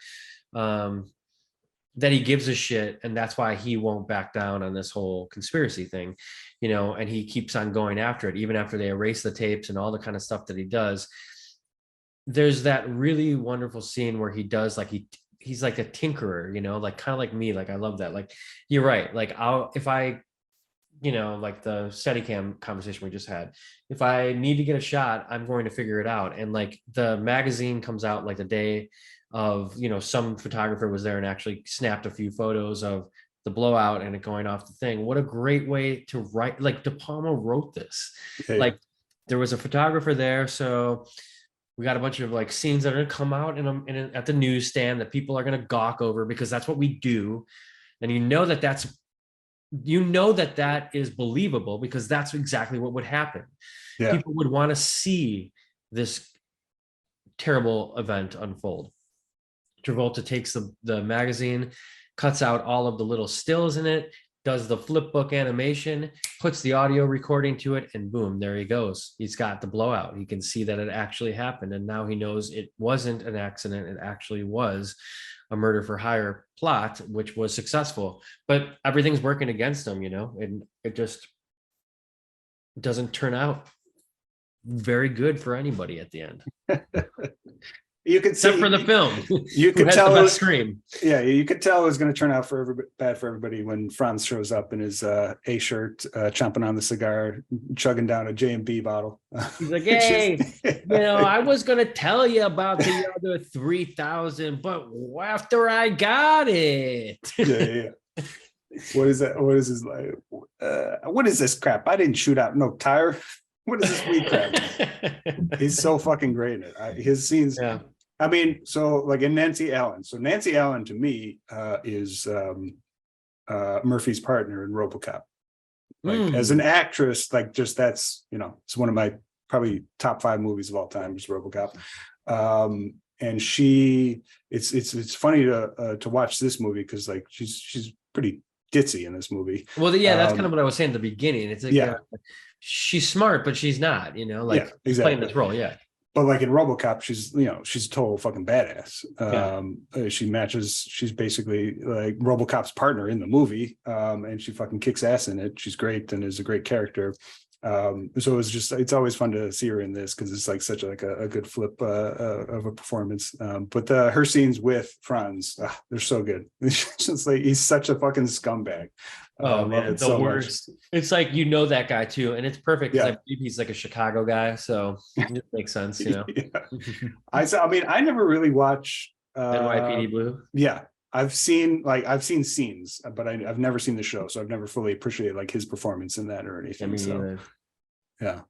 Speaker 1: that he gives a shit, and that's why he won't back down on this whole conspiracy thing, you know, and he keeps on going after it, even after they erase the tapes and all the kind of stuff that he does. There's that really wonderful scene where he does like he's like a tinkerer, you know, like kind of like me. Like, I love that. Like, you're right. Like, if I, you know, like the Steadicam conversation we just had, if I need to get a shot, I'm going to figure it out. And like, the magazine comes out like the day of, you know, some photographer was there and actually snapped a few photos of the blowout and it going off the thing. What a great way to write. Like, De Palma wrote this.
Speaker 2: yeah.
Speaker 1: Like, there was a photographer there, so we got a bunch of like scenes that are going to come out at the newsstand that people are going to gawk over, because that's what we do. And you know that is believable, because that's exactly what would happen.
Speaker 2: Yeah.
Speaker 1: People would want to see this terrible event unfold. Travolta takes the magazine, cuts out all of the little stills in it, does the flip book animation, puts the audio recording to it, and boom, there he goes. He's got the blowout. He can see that it actually happened. And now he knows it wasn't an accident. It actually was a murder for hire plot, which was successful. But everything's working against him, you know, and it just doesn't turn out very good for anybody at the end.
Speaker 2: You could
Speaker 1: Except
Speaker 2: see,
Speaker 1: for the film.
Speaker 2: You could tell
Speaker 1: the best scream.
Speaker 2: Yeah, you could tell it was going to turn out bad for everybody when Franz shows up in his A shirt, chomping on the cigar, chugging down a J&B bottle.
Speaker 1: He's like, hey, you know, I was going to tell you about the other 3,000, but after I got it.
Speaker 2: Yeah. What is that? What is his like? What is this crap? I didn't shoot out no tire. What is this weed crap? He's so fucking great in it. His scenes.
Speaker 1: Yeah.
Speaker 2: I mean, so like in Nancy Allen. So Nancy Allen to me is Murphy's partner in RoboCop. Like as an actress, like just that's, you know, it's one of my probably top 5 movies of all time is RoboCop. And it's funny to watch this movie because like she's pretty ditzy in this movie.
Speaker 1: Well, yeah, that's kind of what I was saying at the beginning. It's like,
Speaker 2: yeah,
Speaker 1: she's smart, but she's not, you know, like,
Speaker 2: yeah, exactly.
Speaker 1: playing this role. Yeah.
Speaker 2: But like in RoboCop, she's a total fucking badass. She's basically like RoboCop's partner in the movie. And she fucking kicks ass in it. She's great and is a great character. So it's always fun to see her in this because it's like such like a good flip of a performance. But her scenes with Franz, they're so good. It's just like he's such a fucking scumbag.
Speaker 1: Oh man, the so worst. Much. It's like, you know, that guy too, and it's perfect because I believe he's like a Chicago guy, so it makes sense, you know.
Speaker 2: Yeah. I mean, I never really watched
Speaker 1: NYPD Blue.
Speaker 2: Yeah. I've seen scenes, but I've never seen the show, so I've never fully appreciated like his performance in that or anything. So, yeah.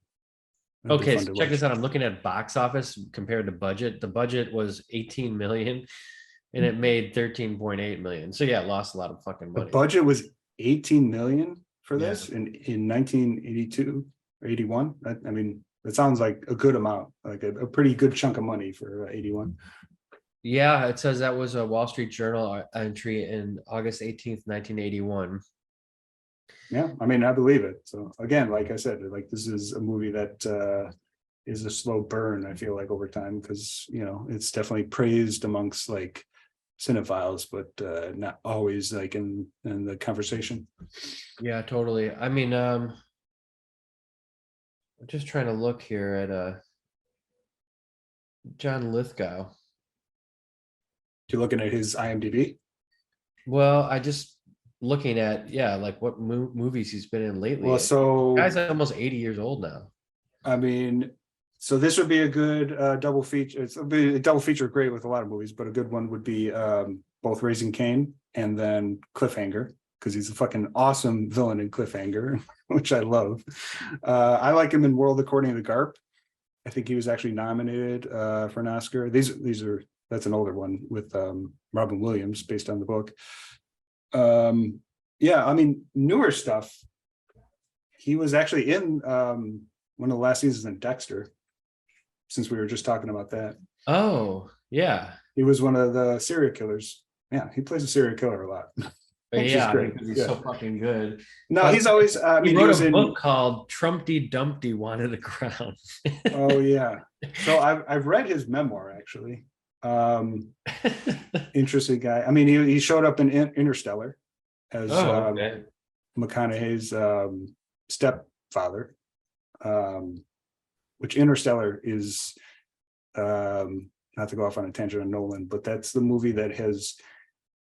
Speaker 2: That'd be
Speaker 1: Okay,
Speaker 2: fun
Speaker 1: so
Speaker 2: to
Speaker 1: check
Speaker 2: watch.
Speaker 1: this out. I'm looking at box office compared to budget. The budget was 18 million and it made 13.8 million. So yeah, it lost a lot of fucking
Speaker 2: The
Speaker 1: money.
Speaker 2: budget was 18 million for
Speaker 1: Yeah.
Speaker 2: this in 1982 or 81. I mean, that sounds like a good amount, like a pretty good chunk of money for 81.
Speaker 1: Yeah, it says that was a Wall Street Journal entry in August 18th, 1981.
Speaker 2: Yeah, I mean, I believe it. So again, like I said, like this is a movie that is a slow burn, I feel like, over time, because it's definitely praised amongst like cinephiles, but not always like in the conversation.
Speaker 1: Yeah, totally. I mean, I'm just trying to look here at John Lithgow.
Speaker 2: You're looking at his IMDb.
Speaker 1: Well, I just looking at like what movies he's been in lately.
Speaker 2: Well, so
Speaker 1: Guy's almost 80 years old now.
Speaker 2: I mean, so this would be a good double feature. It's a double feature, great with a lot of movies, but a good one would be both Raising Cain and then Cliffhanger, because he's a fucking awesome villain in Cliffhanger, which I love. I like him in World According to Garp. I think he was actually nominated for an Oscar. That's an older one with Robin Williams based on the book. Yeah, I mean, newer stuff. He was actually in one of the last seasons in Dexter, since we were just talking about that.
Speaker 1: Oh, yeah.
Speaker 2: He was one of the serial killers. Yeah, he plays a serial killer a lot. Which is great.
Speaker 1: Because he's so fucking good.
Speaker 2: No, he's always. I mean,
Speaker 1: he wrote
Speaker 2: was
Speaker 1: a book called Trumpty Dumpty Wanted a Crown.
Speaker 2: Oh yeah. So I've read his memoir actually. Interesting guy. I mean, he showed up in Interstellar as
Speaker 1: okay.
Speaker 2: McConaughey's stepfather, which Interstellar is, not to go off on a tangent on Nolan, but that's the movie that has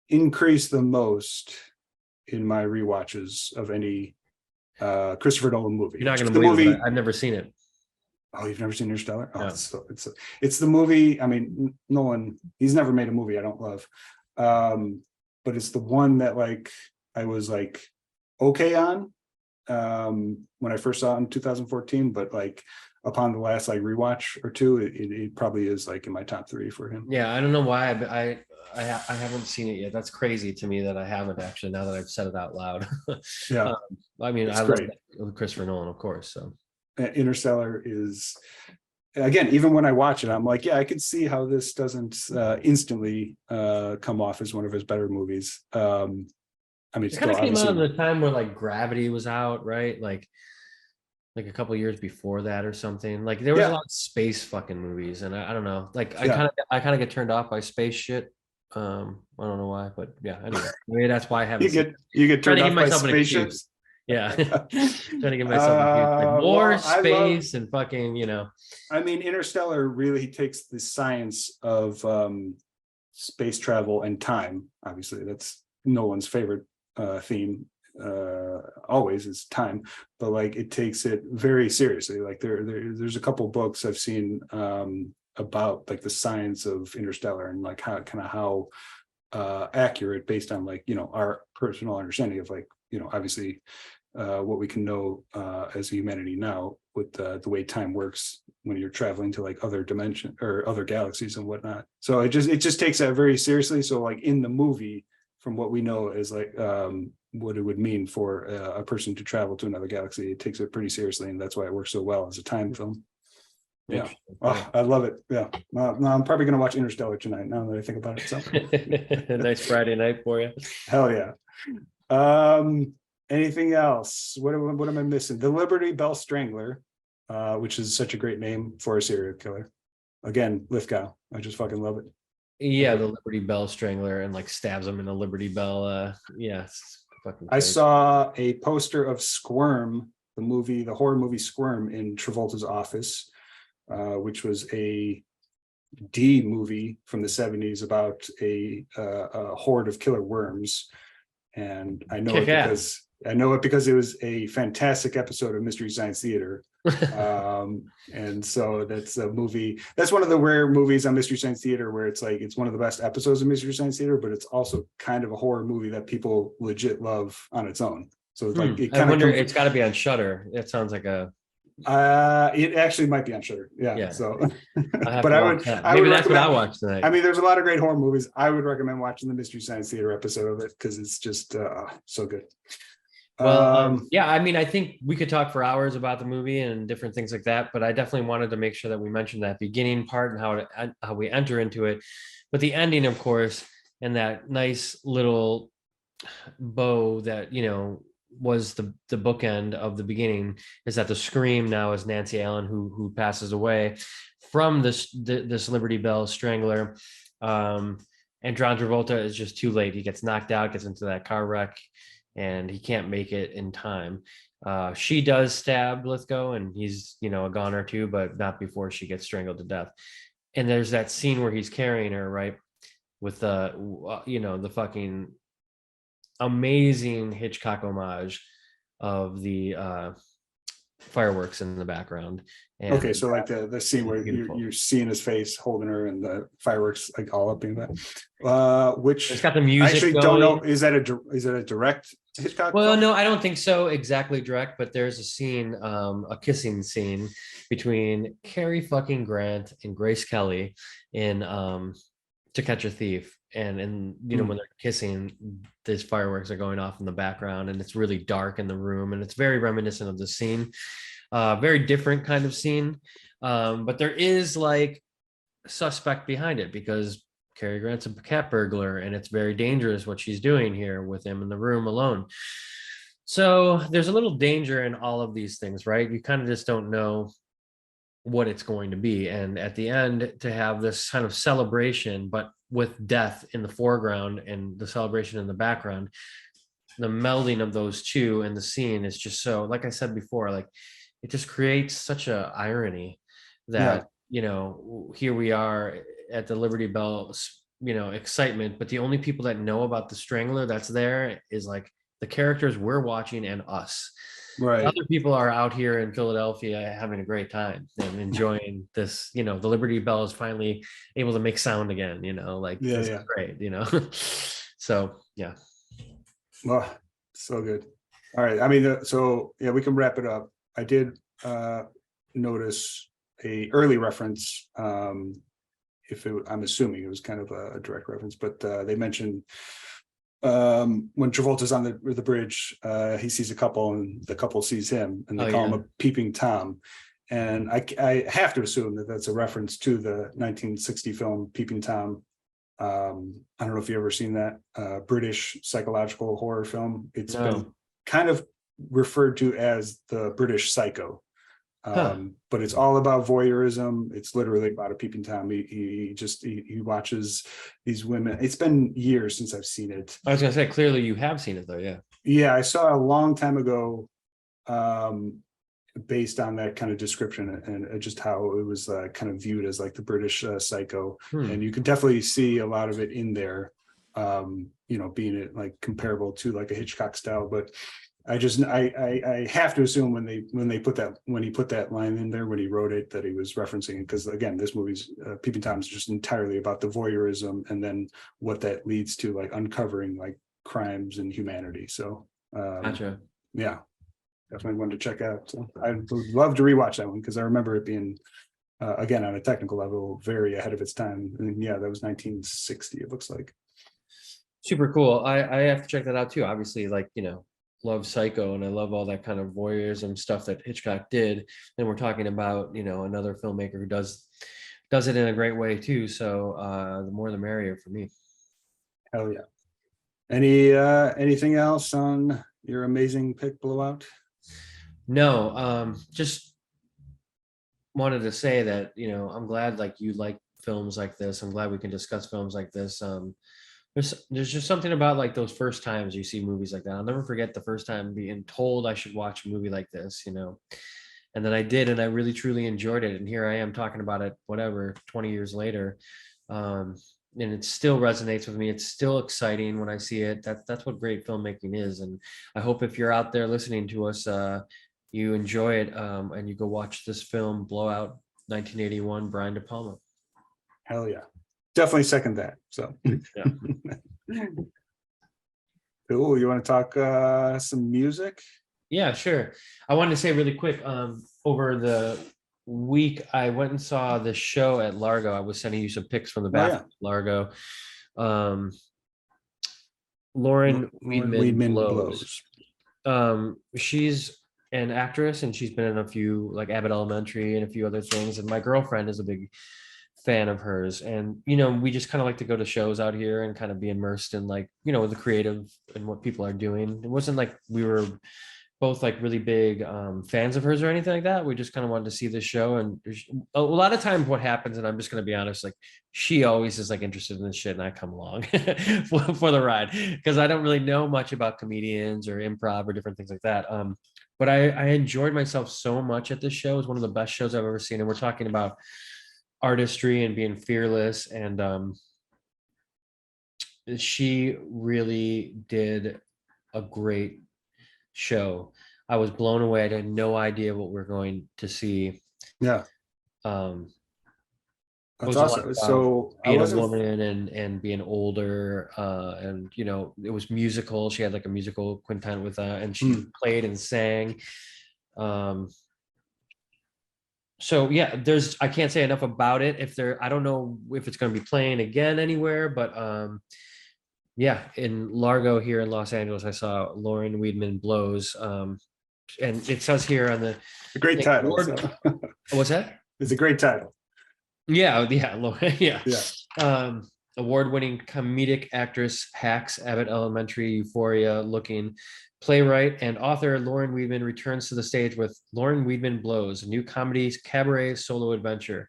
Speaker 2: increased the most in my rewatches of any Christopher Nolan movie.
Speaker 1: You're not going to
Speaker 2: the
Speaker 1: believe
Speaker 2: movie.
Speaker 1: it. I've never seen it.
Speaker 2: Oh, you've never seen Interstellar? Oh,
Speaker 1: No.
Speaker 2: It's the movie. I mean, Nolan, he's never made a movie I don't love. But it's the one that like I was like okay on when I first saw it in 2014, but like upon the last like rewatch or two, it probably is like in my top 3 for him.
Speaker 1: Yeah, I don't know why I haven't seen it yet. That's crazy to me that I haven't actually, now that I've said it out loud.
Speaker 2: Yeah.
Speaker 1: I mean,
Speaker 2: It's
Speaker 1: I
Speaker 2: great.
Speaker 1: love Christopher Nolan, of course. So
Speaker 2: Interstellar is, again, even when I watch it, I'm like, yeah, I could see how this doesn't instantly come off as one of his better movies. I mean,
Speaker 1: it kind of came out in the time where like Gravity was out, right? Like a couple of years before that or something. Like there was a lot of space fucking movies, and I don't know. Like I kind of get turned off by space shit. I don't know why, but yeah. Anyway, maybe that's why I haven't.
Speaker 2: You get turned off by spaceships.
Speaker 1: Yeah, trying to give myself like more space and fucking,
Speaker 2: I mean, Interstellar really takes the science of space travel and time. Obviously, that's Nolan's favorite theme. Always is time, but like it takes it very seriously. Like there's a couple books I've seen about like the science of Interstellar and like how accurate based on like our personal understanding of like obviously what we can know as humanity now with the way time works when you're traveling to like other dimension or other galaxies and whatnot. So it just takes that very seriously. So like in the movie, from what we know is like what it would mean for a person to travel to another galaxy, it takes it pretty seriously, and that's why it works so well as a time film. Yeah, I love it. Yeah, no, I'm probably gonna watch Interstellar tonight now that I think about it. So.
Speaker 1: Nice Friday night for you.
Speaker 2: Hell yeah. Anything else? What am I missing? The Liberty Bell Strangler, which is such a great name for a serial killer. Again, Lithgow. I just fucking love it.
Speaker 1: Yeah, the Liberty Bell Strangler, and like stabs him in the Liberty Bell. Yeah, it's fucking crazy.
Speaker 2: I saw a poster of Squirm, the horror movie Squirm, in Travolta's office, which was a D movie from the 70s about a horde of killer worms. And I know it because it was a fantastic episode of Mystery Science Theater. And so that's a movie. That's one of the rare movies on Mystery Science Theater where it's like it's one of the best episodes of Mystery Science Theater, but it's also kind of a horror movie that people legit love on its own. So it's like
Speaker 1: I wonder, it's got to be on Shudder. It sounds like a
Speaker 2: It actually might be on Shudder. Yeah. So,
Speaker 1: I have
Speaker 2: but
Speaker 1: to
Speaker 2: I
Speaker 1: watch
Speaker 2: would,
Speaker 1: that.
Speaker 2: I
Speaker 1: Maybe
Speaker 2: would
Speaker 1: that's what I
Speaker 2: recommend.
Speaker 1: watched tonight.
Speaker 2: I mean, there's a lot of great horror movies. I would recommend watching the Mystery Science Theater episode of it because it's just so good.
Speaker 1: Well,
Speaker 2: Um,
Speaker 1: yeah, I mean, I think we could talk for hours about the movie and different things like that, but I definitely wanted to make sure that we mentioned that beginning part and how we enter into it, but the ending, of course, and that nice little bow that was the bookend of the beginning is that the scream now is Nancy Allen who passes away from this Liberty Bell strangler, and John Travolta is just too late. He gets knocked out, gets into that car wreck, and he can't make it in time. She does stab Lithgow, and he's a goner too, but not before she gets strangled to death. And there's that scene where he's carrying her, right, with the fucking amazing Hitchcock homage of the fireworks in the background. And
Speaker 2: okay, so like the scene where
Speaker 1: beautiful.
Speaker 2: you're seeing his face holding her and the fireworks like all up in that. Which
Speaker 1: It's got the
Speaker 2: I
Speaker 1: music
Speaker 2: actually
Speaker 1: going.
Speaker 2: don't know. Is that a direct Hitchcock
Speaker 1: Well,
Speaker 2: film?
Speaker 1: no, I don't think so exactly direct, but there's a scene, a kissing scene between Cary fucking Grant and Grace Kelly in To Catch a Thief. And when they're kissing, these fireworks are going off in the background, and it's really dark in the room, and it's very reminiscent of the scene. Very different kind of scene, but there is like suspect behind it because Cary Grant's a cat burglar, and it's very dangerous what she's doing here with him in the room alone. So there's a little danger in all of these things, right? You kind of just don't know what it's going to be. And at the end, to have this kind of celebration, but with death in the foreground and the celebration in the background, the melding of those two in the scene is just so, like I said before, like it just creates such a irony that here we are at the Liberty Bell excitement, but the only people that know about the strangler that's there is like the characters we're watching and us.
Speaker 2: Right.
Speaker 1: Other people are out here in Philadelphia having a great time and enjoying this. The Liberty Bell is finally able to make sound again. This is great. So yeah.
Speaker 2: Well, so good. All right. I mean, so yeah, we can wrap it up. I did notice a early reference. I'm assuming it was kind of a direct reference, but they mentioned when Travolta's on the bridge, he sees a couple, and the couple sees him, and they call him a peeping Tom. And I have to assume that that's a reference to the 1960 film Peeping Tom. I don't know if you've ever seen that British psychological horror film. It's been kind of referred to as the British Psycho. But it's all about voyeurism. It's literally about a peeping Tom. He watches these women. It's been years since I've seen it.
Speaker 1: I was gonna say, clearly you have seen it though.
Speaker 2: Yeah, I saw it a long time ago, based on that kind of description and just how it was kind of viewed as like the British Psycho. And you can definitely see a lot of it in there, being it like comparable to like a Hitchcock style. But I have to assume when he put that line in there, when he wrote it, that he was referencing it, because again, this movie's Peeping Tom is just entirely about the voyeurism and then what that leads to, like uncovering like crimes and humanity. So
Speaker 1: Gotcha.
Speaker 2: Yeah, definitely one to check out. So I would love to rewatch that one because I remember it being again on a technical level very ahead of its time. And yeah, that was 1960. It looks like
Speaker 1: super cool. I have to check that out too. Obviously, like love Psycho, and I love all that kind of voyeurism stuff that Hitchcock did. And we're talking about another filmmaker who does it in a great way too. So the more the merrier for me.
Speaker 2: Hell yeah. Anything else on your amazing pick, Blowout?
Speaker 1: No, just wanted to say that I'm glad like you like films like this. I'm glad we can discuss films like this. There's just something about like those first times you see movies like that. I'll never forget the first time being told I should watch a movie like this, and then I did, and I really truly enjoyed it. And here I am talking about it, whatever, 20 years later. And it still resonates with me. It's still exciting when I see it. That's what great filmmaking is. And I hope if you're out there listening to us, you enjoy it, and you go watch this film, Blowout, 1981, Brian De Palma.
Speaker 2: Hell yeah. Definitely second that. So
Speaker 1: yeah.
Speaker 2: Cool. You want to talk some music?
Speaker 1: Yeah, sure. I wanted to say really quick, over the week, I went and saw the show at Largo. I was sending you some pics from the bathroom at Largo. Lauren Weedman Blows. She's an actress, and she's been in a few, like Abbott Elementary and a few other things. And my girlfriend is a big fan of hers. And, we just kind of like to go to shows out here and kind of be immersed in, like, the creative and what people are doing. It wasn't like we were both like really big fans of hers or anything like that. We just kind of wanted to see this show. And a lot of times what happens, and I'm just going to be honest, like she always is like interested in this shit and I come along for the ride, because I don't really know much about comedians or improv or different things like that. But I enjoyed myself so much at this show. It was one of the best shows I've ever seen. And we're talking about artistry and being fearless. And she really did a great show. I was blown away. I had no idea what we're going to see.
Speaker 2: Yeah. That's awesome. So
Speaker 1: being a woman and being older, and it was musical. She had like a musical quintet with and she played and sang. So yeah, I can't say enough about it. I don't know if it's going to be playing again anywhere, but yeah, in Largo here in Los Angeles, I saw Lauren Weedman Blows. And it says here on the
Speaker 2: great title.
Speaker 1: What's that?
Speaker 2: It's a great title.
Speaker 1: Yeah, yeah. Award-winning comedic actress, Hacks, Abbott Elementary, Euphoria, looking playwright and author Lauren Weedman returns to the stage with Lauren Weedman Blows, a new comedy cabaret solo adventure.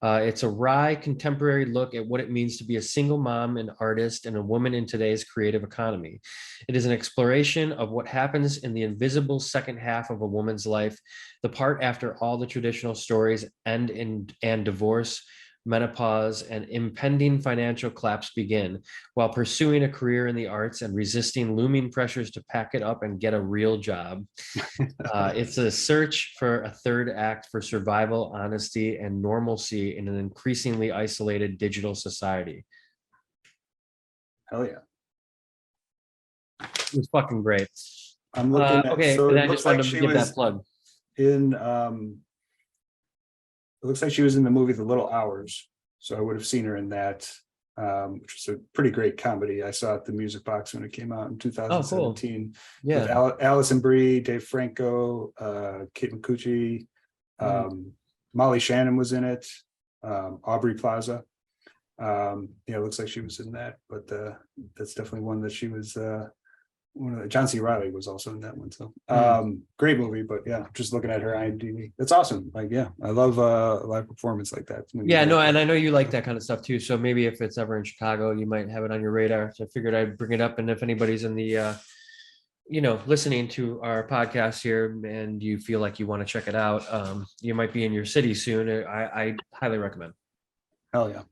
Speaker 1: It's a wry contemporary look at what it means to be a single mom, an artist, and a woman in today's creative economy. It is an exploration of what happens in the invisible second half of a woman's life, the part after all the traditional stories end and divorce, menopause, and impending financial collapse begin, while pursuing a career in the arts and resisting looming pressures to pack it up and get a real job. It's a search for a third act for survival, honesty, and normalcy in an increasingly isolated digital society.
Speaker 2: Hell yeah.
Speaker 1: It was fucking great.
Speaker 2: I'm looking at,
Speaker 1: okay,
Speaker 2: so
Speaker 1: and I just wanted to give that plug.
Speaker 2: It looks like she was in the movie The Little Hours, so I would have seen her in that, which was a pretty great comedy. I saw it at the Music Box when it came out in 2017. Oh, cool. Yeah, with Allison Brie, Dave Franco, Kate McCucci, Molly Shannon was in it, Aubrey Plaza. It looks like she was in that, but that's definitely one that she was. John C. Reilly was also in that one, so great movie. But yeah, just looking at her IMDb, that's awesome. Like, yeah, I love a live performance like that.
Speaker 1: Yeah, no, and I know you like that kind of stuff too, so maybe if it's ever in Chicago, you might have it on your radar. So I figured I'd bring it up, and if anybody's in the listening to our podcast here and you feel like you want to check it out, you might be in your city soon. I highly recommend.
Speaker 2: Hell yeah.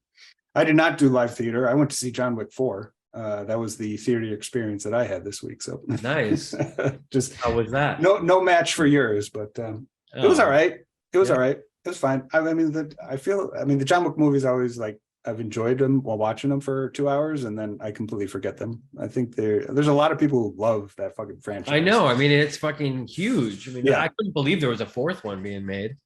Speaker 2: I did not do live theater. I went to see John Wick 4. That was the theater experience that I had this week. So
Speaker 1: nice.
Speaker 2: Just
Speaker 1: how was that?
Speaker 2: No match for yours, but it was all right. It was all right. It was fine. I mean, the John Wick movies always, like, I've enjoyed them while watching them for 2 hours, and then I completely forget them. I think there's a lot of people who love that fucking franchise.
Speaker 1: I know. I mean, it's fucking huge. I mean, I couldn't believe there was a fourth one being made.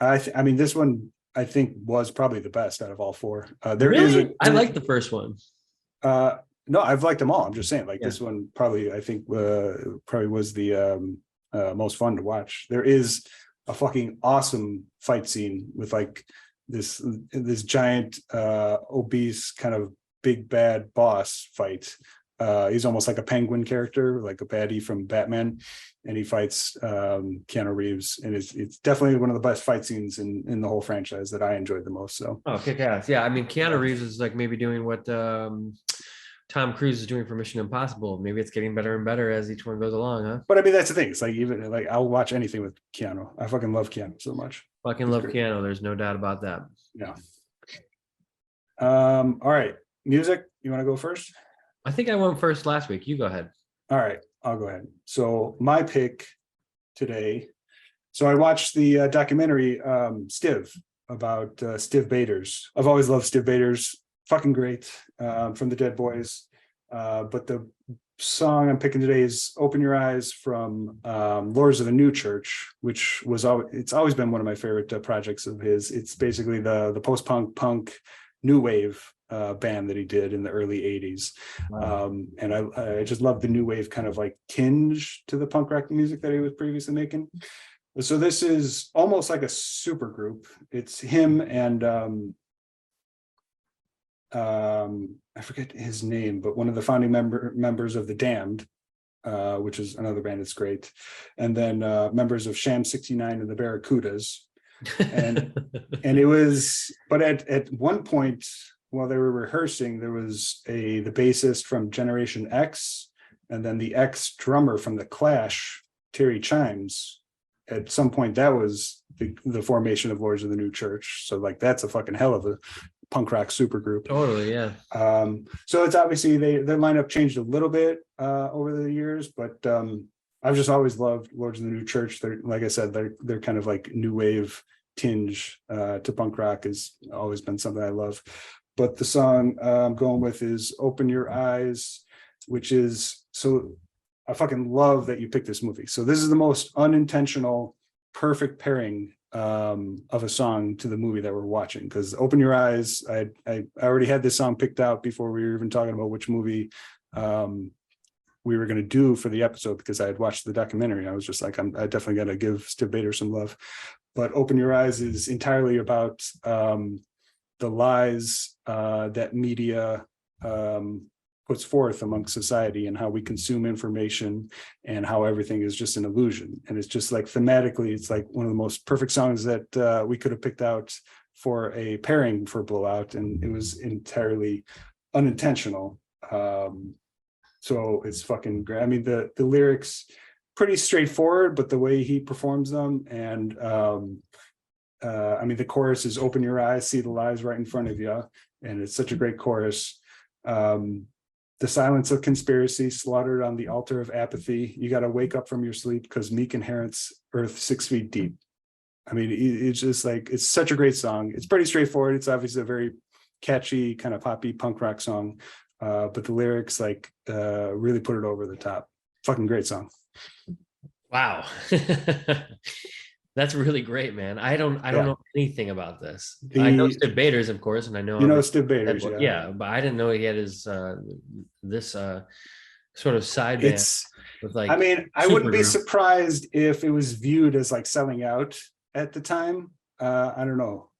Speaker 2: I mean, this one I think was probably the best out of all four.
Speaker 1: I like the first one.
Speaker 2: No, I've liked them all. I'm just saying, like, this one probably, I think, probably was the most fun to watch. There is a fucking awesome fight scene with, like, this giant obese kind of big bad boss fight. He's almost like a penguin character, like a baddie from Batman, and he fights Keanu Reeves, and it's definitely one of the best fight scenes in the whole franchise that I enjoyed the most. So
Speaker 1: kick-ass. Yeah, I mean, Keanu Reeves is like maybe doing what Tom Cruise is doing for Mission Impossible. Maybe it's getting better and better as each one goes along, huh?
Speaker 2: But I mean, that's the thing. It's like, even like, I'll watch anything with Keanu. I fucking love Keanu so much.
Speaker 1: Fucking love Keanu. There's no doubt about that.
Speaker 2: Yeah. All right. Music. You want to go first?
Speaker 1: I think I went first last week. You go ahead.
Speaker 2: All right. I'll go ahead. So my pick today. So I watched the documentary Stiv about Stiv Bators. I've always loved Stiv Bators. Fucking great, from the Dead Boys. But the song I'm picking today is "Open Your Eyes" from Lords of the New Church, which was it's always been one of my favorite projects of his. It's basically the post-punk new wave band that he did in the early 80s.
Speaker 1: Wow.
Speaker 2: And I just love the new wave kind of like tinge to the punk rock music that he was previously making. So this is almost like a super group. It's him and I forget his name, but one of the founding members of The Damned, which is another band that's great. And then members of Sham 69 and the Barracudas. And it was, but at one point while they were rehearsing, there was the bassist from Generation X, and then the ex drummer from The Clash, Terry Chimes. At some point, that was the formation of Lords of the New Church. So like, that's a fucking hell of a punk rock supergroup.
Speaker 1: Totally, yeah.
Speaker 2: So it's obviously their lineup changed a little bit over the years, but I've just always loved Lords of the New Church. They're, like I said, they're kind of like new wave tinge to punk rock has always been something I love. But the song I'm going with is "Open Your Eyes," which is, so I fucking love that you picked this movie. So this is the most unintentional, perfect pairing of a song to the movie that we're watching, because "Open Your Eyes," I already had this song picked out before we were even talking about which movie we were going to do for the episode, because I had watched the documentary. I was just like, I definitely got to give Steve Bader some love. But "Open Your Eyes" is entirely about the lies that media puts forth amongst society, and how we consume information, and how everything is just an illusion. And it's just like, thematically, it's like one of the most perfect songs that we could have picked out for a pairing for Blowout, and it was entirely unintentional. So it's fucking great. I mean, the lyrics pretty straightforward, but the way he performs them, and I mean, the chorus is "Open your eyes, see the lies right in front of you," and it's such a great chorus. The silence of conspiracy slaughtered on the altar of apathy. You got to wake up from your sleep, because meek inherits earth 6 feet deep. I mean, it's just like, it's such a great song. It's pretty straightforward. It's obviously a very catchy kind of poppy punk rock song, but the lyrics like really put it over the top. Fucking great song.
Speaker 1: Wow. That's really great, man. I don't know anything about this. I know Steve Bader's, of course, and I know
Speaker 2: Steve Bader's,
Speaker 1: yeah, but I didn't know he had his this sort of side band with like.
Speaker 2: I mean, I wouldn't be surprised if it was viewed as like selling out at the time. I don't know.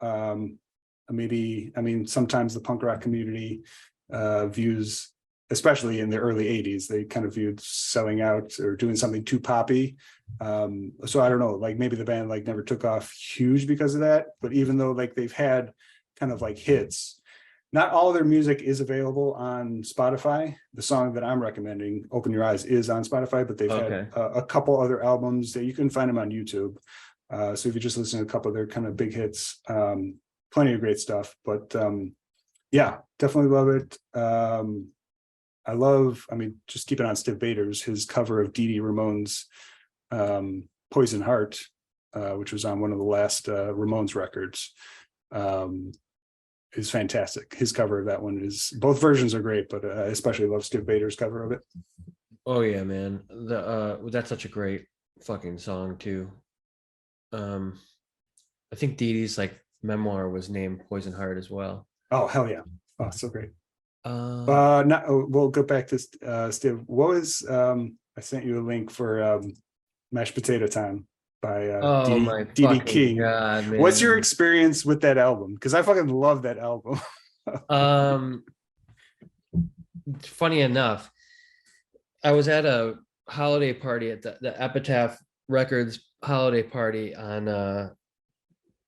Speaker 2: Maybe, I mean, sometimes the punk rock community views, especially in the early 80s, they kind of viewed selling out or doing something too poppy. So I don't know, like maybe the band like never took off huge because of that. But even though like they've had kind of like hits, not all their music is available on Spotify. The song that I'm recommending, "Open Your Eyes," is on Spotify, but they've had a couple other albums that you can find them on YouTube. So if you just listen to a couple of their kind of big hits, plenty of great stuff. But yeah, definitely love it. I mean, just keeping on Steve Bader's, his cover of Dee Dee Ramone's "Poison Heart," which was on one of the last Ramones records, is fantastic. His cover of that one is, both versions are great, but I especially love Steve Bader's cover of it.
Speaker 1: Oh yeah, man. That's such a great fucking song too. I think Dee Dee's like memoir was named "Poison Heart" as well.
Speaker 2: Oh hell yeah. Oh, so great. We'll go back to Steve. What was I sent you a link for "Mashed Potato Time" by Dee Dee King.
Speaker 1: God, man.
Speaker 2: What's your experience with that album? Because I fucking love that album.
Speaker 1: Funny enough, I was at a holiday party at the Epitaph Records holiday party on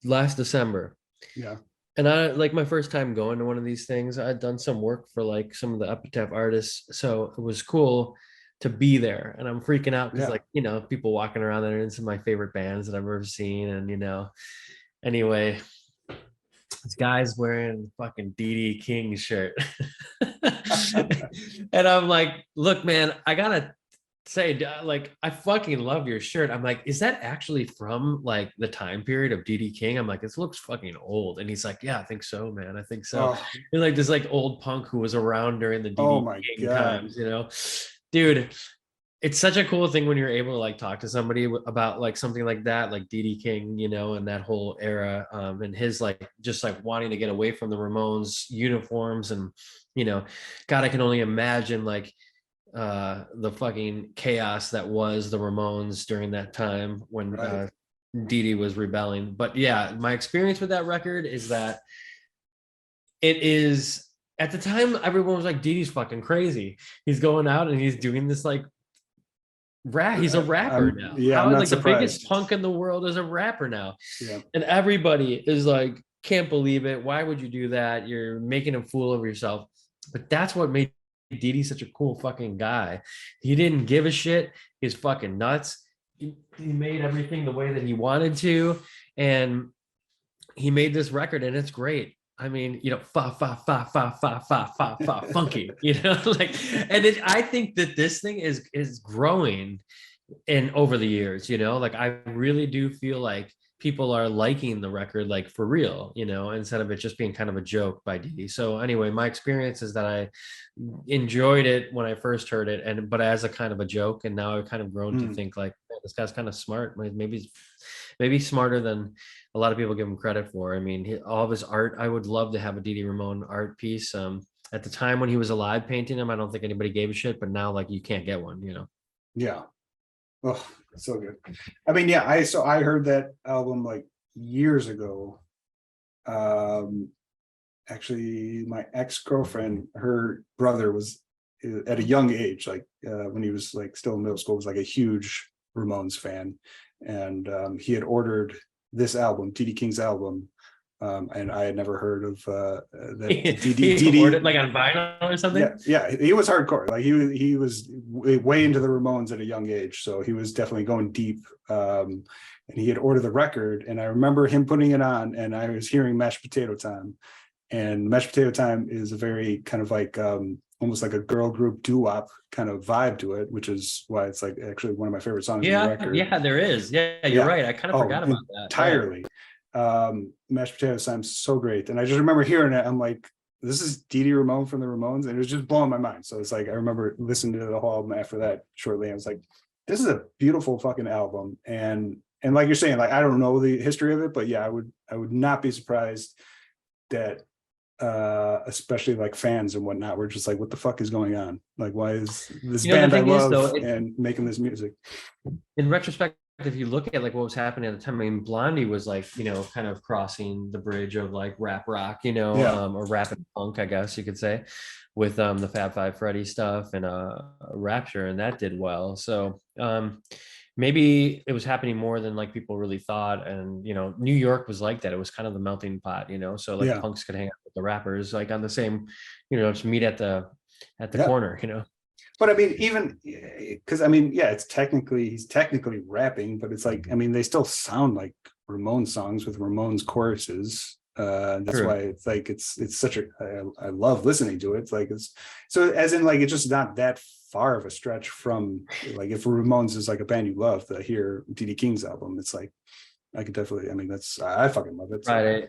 Speaker 1: last December.
Speaker 2: Yeah.
Speaker 1: And I, like, my first time going to one of these things, I'd done some work for like some of the Epitaph artists. So it was cool to be there. And I'm freaking out because like, you know, people walking around that are in some of my favorite bands that I've ever seen. And, you know, anyway, this guy's wearing fucking Dee Dee King shirt. And I'm like, look, man, I gotta say, like, I fucking love your shirt. I'm like, is that actually from like the time period of Dee Dee King? I'm like, this looks fucking old. And he's like, yeah, I think so, man. I think so. And like this like old punk who was around during the Dee Dee King times, you know. dude, it's such a cool thing when you're able to like talk to somebody about like something like that, like Dee King, you know, and that whole era, and his like just like wanting to get away from the Ramones uniforms, and you know, God, I can only imagine like the fucking chaos that was the Ramones during that time when
Speaker 2: Right.
Speaker 1: Dee Dee was rebelling. But yeah, my experience with that record is that it is, at the time everyone was like, Dee Dee's fucking crazy. He's going out and he's doing this like he's a rapper now.
Speaker 2: Yeah, I'm
Speaker 1: How
Speaker 2: not
Speaker 1: like the biggest
Speaker 2: surprised.
Speaker 1: punk in the world is a rapper now.
Speaker 2: Yeah.
Speaker 1: And everybody is like, can't believe it. Why would you do that? You're making a fool of yourself. But that's what made Dee Dee such a cool fucking guy. He didn't give a shit. He's fucking nuts. He made everything the way that he wanted to. And he made this record and it's great. I mean, you know, funky, you know, like, and I think that this thing is growing in over the years, you know, like I really do feel like people are liking the record like for real, you know, instead of it just being kind of a joke by Dee Dee. So anyway, my experience is that I enjoyed it when I first heard it, and but as a kind of a joke, and now I've kind of grown to think like, man, this guy's kind of smart. Maybe smarter than a lot of people give him credit for. I mean, all of his art, I would love to have a Dee Dee Ramone art piece. At the time when he was alive painting them, I don't think anybody gave a shit, but now like you can't get one, you know.
Speaker 2: Yeah. Oh, so good. I mean, yeah, I heard that album like years ago. Actually, my ex-girlfriend, her brother was at a young age, like when he was like still in middle school, was like a huge Ramones fan, and he had ordered this album, Dee Dee King's album, and I had never heard of that.
Speaker 1: Dee Dee ordered like on vinyl or something.
Speaker 2: Yeah, he was hardcore. Like he was way into the Ramones at a young age, so he was definitely going deep. And he had ordered the record, and I remember him putting it on, and I was hearing Mashed Potato Time, and Mashed Potato Time is a very kind of like almost like a girl group doo-wop kind of vibe to it, which is why it's like actually one of my favorite songs on the record.
Speaker 1: Yeah, there is. Yeah, you're right. I kind of forgot about that
Speaker 2: entirely. Mashed Potato Time's so great, and I just remember hearing it. I'm like, this is Dee Dee Ramone from the Ramones, and it was just blowing my mind. So it's like I remember listening to the whole album after that shortly. I was like, this is a beautiful fucking album, and like you're saying, like I don't know the history of it, but yeah, I would not be surprised that especially like fans and whatnot, we're just like, what the fuck is going on? Like, why is this band I love and making this music?
Speaker 1: In retrospect, if you look at like what was happening at the time, I mean, Blondie was like, you know, kind of crossing the bridge of like rap rock, you know, or rap and punk, I guess you could say, with the Fab Five Freddy stuff and Rapture, and that did well. So maybe it was happening more than like people really thought. And you know, New York was like that. It was kind of the melting pot, you know, so like punks could hang out with the rappers like on the same, you know, just meet at the corner, you know.
Speaker 2: But I mean, even because I mean, yeah, he's technically rapping, but it's like, I mean, they still sound like Ramones songs with Ramones choruses. That's why it's like it's such a I love listening to it. It's like it's so as in like it's just not that far of a stretch from like if Ramones is like a band you love to hear Dee Dee King's album. It's like I could definitely. I mean, I fucking love it.
Speaker 1: So.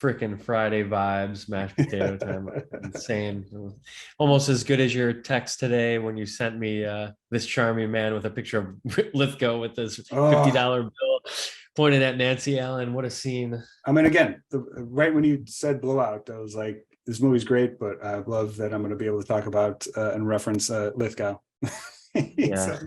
Speaker 1: Freaking Friday vibes, Mashed Potato Time, insane. Almost as good as your text today when you sent me this charming man with a picture of Lithgow with this $50 bill pointed at Nancy Allen. What a scene.
Speaker 2: I mean, again, right when you said Blowout, I was like, this movie's great, but I love that I'm going to be able to talk about and reference Lithgow.
Speaker 1: Yeah.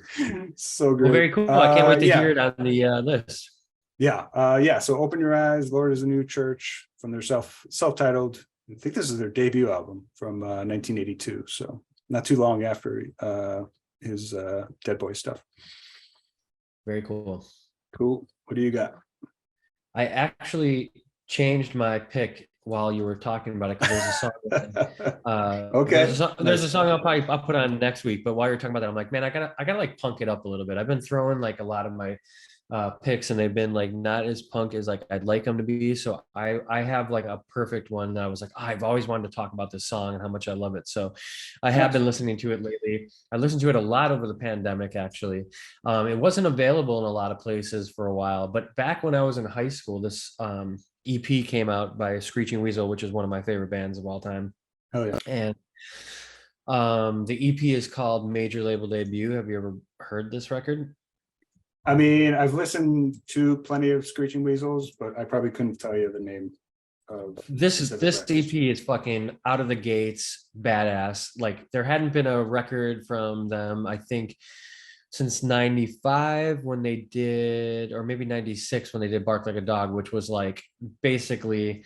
Speaker 2: so great.
Speaker 1: Well, very cool. I can't wait to hear it on the list.
Speaker 2: Yeah. So Open Your Eyes, Lord is a New Church from their self-titled, I think this is their debut album from 1982. So not too long after his Dead Boy stuff.
Speaker 1: Very cool.
Speaker 2: Cool. What do you got?
Speaker 1: I actually changed my pick while you were talking about it, because there's a song.
Speaker 2: Okay.
Speaker 1: There's a song I'll put on next week. But while you're talking about that, I'm like, man, I gotta like punk it up a little bit. I've been throwing like a lot of my picks, and they've been like not as punk as like I'd like them to be. So I have like a perfect one that I was like, I've always wanted to talk about this song and how much I love it. So I have been listening to it lately. I listened to it a lot over the pandemic, actually. It wasn't available in a lot of places for a while, but back when I was in high school, this EP came out by Screeching Weasel, which is one of my favorite bands of all time.
Speaker 2: Oh yeah.
Speaker 1: And The EP is called Major Label Debut. Have you ever heard this record?
Speaker 2: I mean, I've listened to plenty of Screeching Weasels, but I probably couldn't tell you the name of specific
Speaker 1: This
Speaker 2: records.
Speaker 1: EP is fucking out of the gates badass. Like there hadn't been a record from them, I think, since 95 when they did, or maybe 96 when they did Bark Like a Dog, which was like basically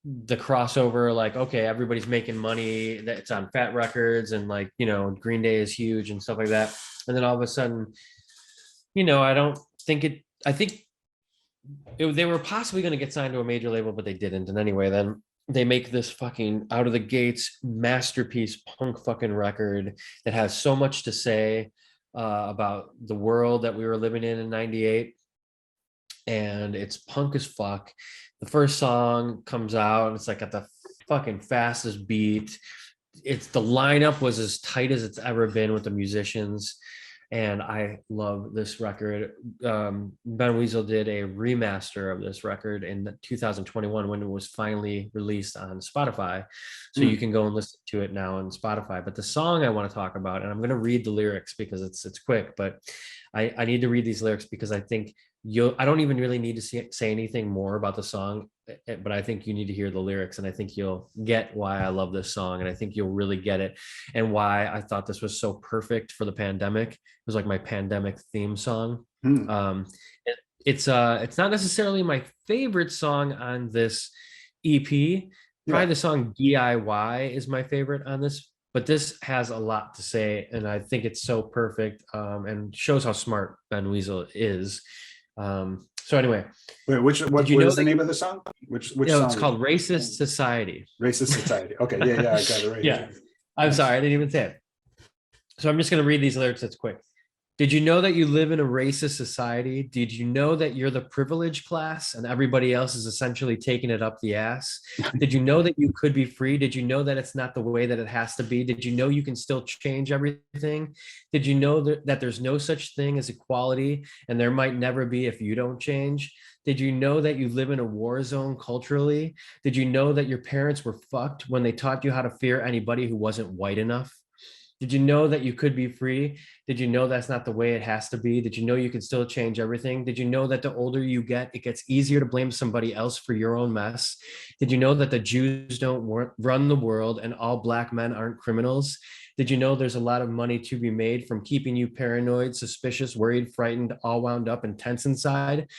Speaker 1: the crossover, like, okay, everybody's making money, that it's on Fat Records, and like, you know, Green Day is huge and stuff like that. And then all of a sudden, you know, I think they were possibly going to get signed to a major label, but they didn't. And anyway, then they make this fucking out of the gates masterpiece punk fucking record that has so much to say about the world that we were living in '98. And it's punk as fuck. The first song comes out, and it's like at the fucking fastest beat. It's the lineup was as tight as it's ever been with the musicians, and I love this record. Ben Weasel did a remaster of this record in 2021 when it was finally released on Spotify. So you can go and listen to it now on Spotify. But the song I want to talk about, and I'm going to read the lyrics because it's quick, but I need to read these lyrics because I think I don't even really need to say anything more about the song, but I think you need to hear the lyrics, and I think you'll get why I love this song, and I think you'll really get it, and why I thought this was so perfect for the pandemic. It was like my pandemic theme song. It's not necessarily my favorite song on this EP. Probably the song DIY is my favorite on this, but this has a lot to say, and I think it's so perfect, and shows how smart Ben Weasel is. So anyway,
Speaker 2: wait, what is the name of the song? Which song?
Speaker 1: It's called Racist Society.
Speaker 2: Racist Society. Okay, yeah, I got it right.
Speaker 1: Yeah, I'm sorry, I didn't even say it. So I'm just going to read these lyrics. It's quick. Did you know that you live in a racist society? Did you know that you're the privileged class and everybody else is essentially taking it up the ass? Did you know that you could be free? Did you know that it's not the way that it has to be? Did you know you can still change everything? Did you know that there's no such thing as equality and there might never be if you don't change? Did you know that you live in a war zone culturally? Did you know that your parents were fucked when they taught you how to fear anybody who wasn't white enough? Did you know that you could be free? Did you know that's not the way it has to be? Did you know you can still change everything? Did you know that the older you get, it gets easier to blame somebody else for your own mess? Did you know that the Jews don't run the world and all Black men aren't criminals? Did you know there's a lot of money to be made from keeping you paranoid, suspicious, worried, frightened, all wound up and tense inside?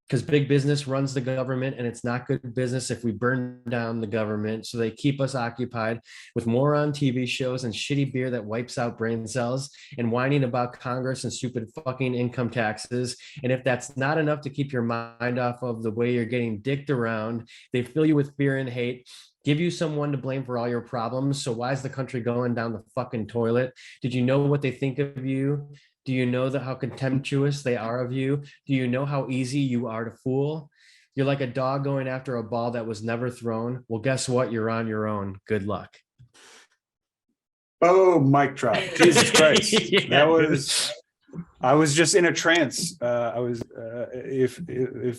Speaker 1: Because big business runs the government, and it's not good business if we burn down the government. So they keep us occupied with moron TV shows and shitty beer that wipes out brain cells and whining about Congress and stupid fucking income taxes. And if that's not enough to keep your mind off of the way you're getting dicked around, they fill you with fear and hate, give you someone to blame for all your problems. So why is the country going down the fucking toilet? Did you know what they think of you? Do you know that how contemptuous they are of you? Do you know how easy you are to fool? You're like a dog going after a ball that was never thrown. Well, guess what? You're on your own. Good luck.
Speaker 2: Oh, mic drop. Jesus Christ.
Speaker 1: Yeah,
Speaker 2: That was, I was just in a trance. I was, if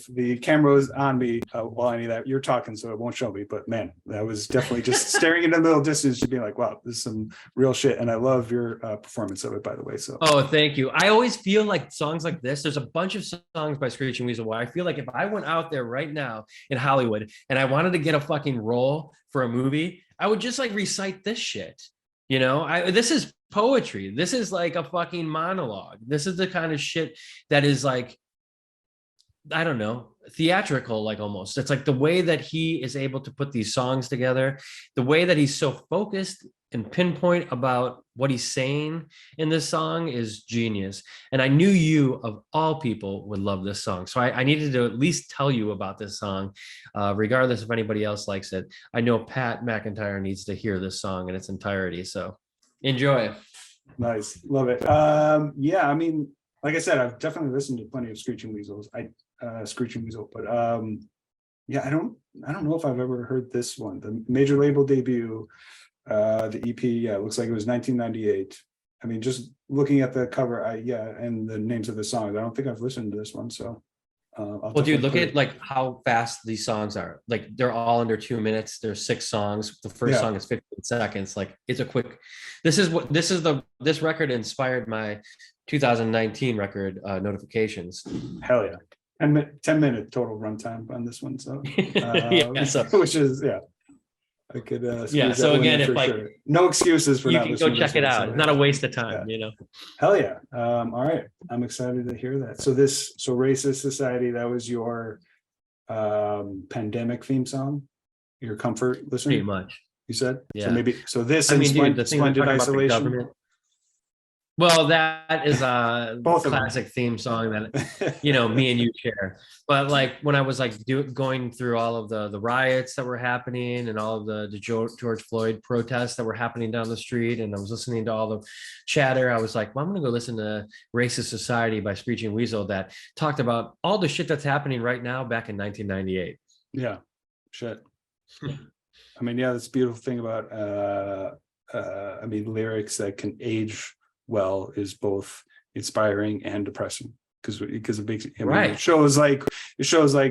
Speaker 2: the camera was on me while any of that, you're talking, so it won't show me, but man, I was definitely just staring into the middle distance, just being like, wow, this is some real shit. And I love your performance of it, by the way. So,
Speaker 1: oh, thank you. I always feel like songs like this, there's a bunch of songs by Screeching Weasel where I feel like if I went out there right now in Hollywood and I wanted to get a fucking role for a movie, I would just like recite this shit. You know, this is poetry. This is like a fucking monologue. This is the kind of shit that is like, I don't know, theatrical, like almost. It's like the way that he is able to put these songs together, the way that he's so focused and pinpoint about what he's saying in this song is genius. And I knew you, of all people, would love this song. So I needed to at least tell you about this song, regardless if anybody else likes it. I know Pat McIntyre needs to hear this song in its entirety. So enjoy.
Speaker 2: Nice. Love it. Yeah, I mean, like I said, I've definitely listened to plenty of Screeching Weasels. Screeching Weasel, but yeah, I don't know if I've ever heard this one. The major label debut, the EP, yeah, it looks like it was 1998. I mean, just looking at the cover, and the names of the songs, I don't think I've listened to this one. So
Speaker 1: Well, dude, look at like how fast these songs are. Like they're all under 2 minutes. There's 6 songs. The first song is 15 seconds. Like it's a quick. This record inspired my 2019 record, Notifications.
Speaker 2: Hell yeah. 10-minute total runtime on this one. So, which is, I could,
Speaker 1: so again, if like,
Speaker 2: sure. No excuses for
Speaker 1: you
Speaker 2: not
Speaker 1: can go check it out.
Speaker 2: So,
Speaker 1: it's not a waste of time, you know?
Speaker 2: Hell yeah. All right. I'm excited to hear that. So Racist Society, that was your pandemic theme song, your comfort listening?
Speaker 1: Pretty much.
Speaker 2: You said?
Speaker 1: Yeah.
Speaker 2: So this,
Speaker 1: dude, the
Speaker 2: Splendid Isolation.
Speaker 1: Well, that is a
Speaker 2: Both
Speaker 1: classic theme song that, me and you share. But like when I was like going through all of the riots that were happening and all of the George Floyd protests that were happening down the street, and I was listening to all the chatter, I was like, well, I'm going to go listen to Racist Society by Screeching Weasel that talked about all the shit that's happening right now back in 1998.
Speaker 2: Yeah, shit. I mean, that's the beautiful thing about, lyrics that can age well is both inspiring and depressing because it makes it shows like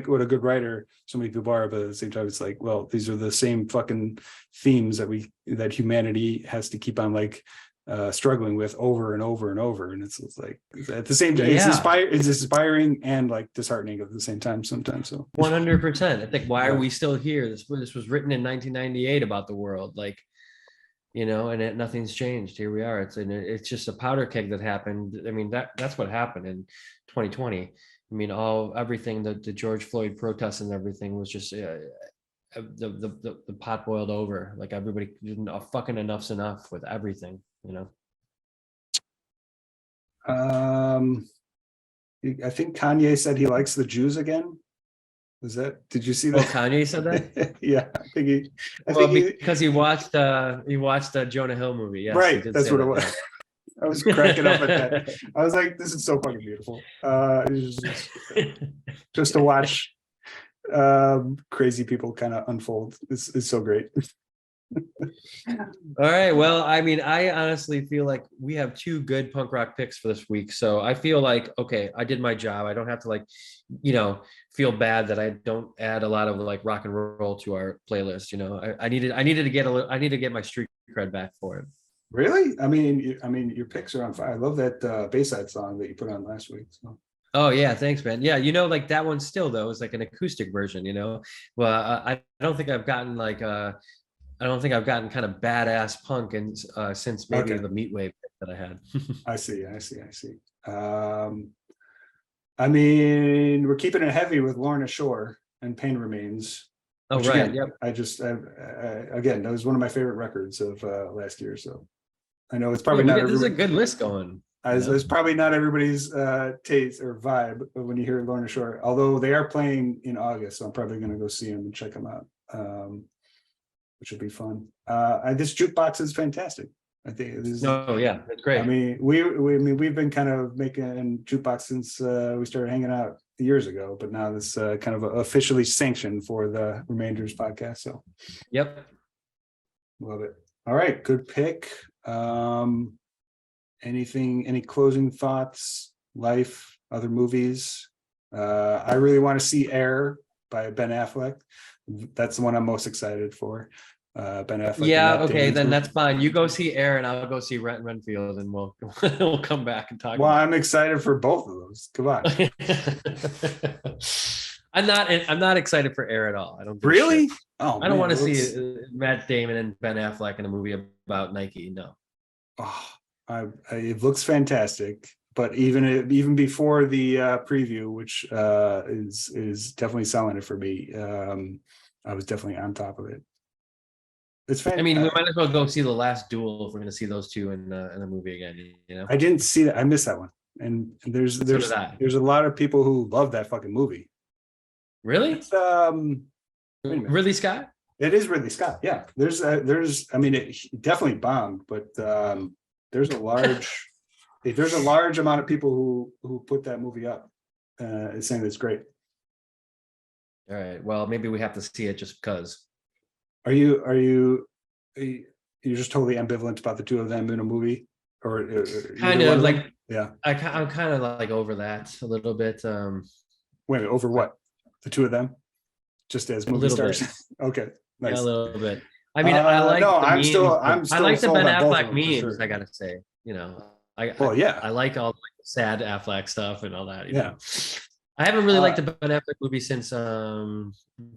Speaker 2: what a good writer so many people are, but at the same time it's like, well, these are the same fucking themes that humanity has to keep on like struggling with over and over and over, and it's like at the same time it's inspiring and like disheartening at the same time sometimes. So
Speaker 1: 100%. I think why are we still here? This was written in 1998 about the world, like, and nothing's changed. Here we are. It's just a powder keg that happened. I mean, that's what happened in 2020. I mean, everything, the George Floyd protests and everything was just the pot boiled over. Like everybody, fucking enough's enough with everything.
Speaker 2: I think Kanye said he likes the Jews again. Did you see that?
Speaker 1: Oh, Kanye said that?
Speaker 2: Yeah,
Speaker 1: because he watched the Jonah Hill movie. Yes,
Speaker 2: right, that's what it was. I was cracking up at that. I was like, this is so fucking beautiful. Just to watch crazy people kind of unfold. It's so great.
Speaker 1: All right. Well, I mean, I honestly feel like we have 2 good punk rock picks for this week. So I feel like, okay, I did my job. I don't have to feel bad that I don't add a lot of like rock and roll to our playlist. I needed to get my street cred back for it.
Speaker 2: Really? I mean, your picks are on fire. I love that Bayside song that you put on last week. So.
Speaker 1: Oh yeah, thanks, man. Yeah, like that one still though is like an acoustic version. Well, I don't think I've gotten like I don't think I've gotten kind of badass punk since maybe the Meat Wave that I had.
Speaker 2: I see. I mean, we're keeping it heavy with Lorna Shore and Pain Remains.
Speaker 1: Oh, right.
Speaker 2: Again,
Speaker 1: yep.
Speaker 2: Again, that was one of my favorite records of last year. So I know it's probably not.
Speaker 1: This is a good list going.
Speaker 2: It's probably not everybody's taste or vibe when you hear Lorna Shore, although they are playing in August. So I'm probably going to go see them and check them out. Which would be fun. This jukebox is fantastic. I think this is,
Speaker 1: that's great.
Speaker 2: I mean, we've been kind of making jukebox since we started hanging out years ago, but now this kind of officially sanctioned for the Remainders podcast. So,
Speaker 1: yep,
Speaker 2: love it. All right, good pick. Any closing thoughts? Life, other movies? I really want to see Air by Ben Affleck. That's the one I'm most excited for. Ben Affleck.
Speaker 1: Yeah, okay, then that's fine. You go see Air and I'll go see Air and Renfield, and we'll come back and talk.
Speaker 2: Well, I'm excited for both of those. Come on.
Speaker 1: I'm not excited for Air at all. I don't
Speaker 2: really.
Speaker 1: Oh, I don't want to see Matt Damon and Ben Affleck in a movie about Nike. No.
Speaker 2: Oh, it looks fantastic. But even before the preview, which is definitely selling it for me, I was definitely on top of it. It's fantastic.
Speaker 1: I mean, we might as well go see The Last Duel if we're going to see those two in the movie again.
Speaker 2: I didn't see that. I missed that one. And there's a lot of people who love that fucking movie.
Speaker 1: Really?
Speaker 2: It's,
Speaker 1: Ridley Scott?
Speaker 2: It is Ridley Scott. Yeah. I mean, it definitely bombed, but there's a large amount of people who put that movie up saying it's great.
Speaker 1: All right. Well, maybe we have to see it just because.
Speaker 2: Are you just totally ambivalent about the two of them in a movie, or
Speaker 1: kind of like?
Speaker 2: Yeah,
Speaker 1: I'm kind of like over that a little bit.
Speaker 2: Wait, over what? The two of them? Just as movie stars? Okay, nice.
Speaker 1: Yeah, a little bit. I mean, I like
Speaker 2: no,
Speaker 1: the
Speaker 2: I'm
Speaker 1: memes.
Speaker 2: still
Speaker 1: I like the
Speaker 2: sold
Speaker 1: Ben
Speaker 2: on both of
Speaker 1: Affleck
Speaker 2: them, for
Speaker 1: memes.
Speaker 2: sure.
Speaker 1: I gotta say,
Speaker 2: yeah,
Speaker 1: I like all the sad Affleck stuff and all that.
Speaker 2: Yeah.
Speaker 1: I haven't really liked the Ben Affleck movie since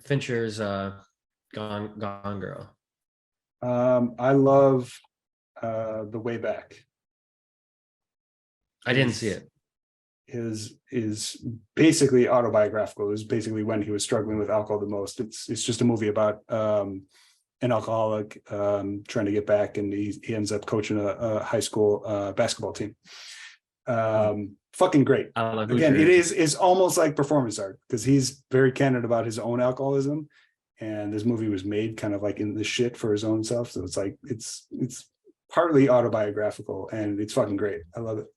Speaker 1: Fincher's Gone Girl.
Speaker 2: I love The Way Back.
Speaker 1: I didn't see it.
Speaker 2: Is basically autobiographical. It was basically when he was struggling with alcohol the most. It's just a movie about an alcoholic trying to get back, and he ends up coaching a high school basketball team. Fucking great. Again, it's almost like performance art, because he's very candid about his own alcoholism, and this movie was made kind of like in the shit for his own self. So it's like it's partly autobiographical, and it's fucking great. I love it.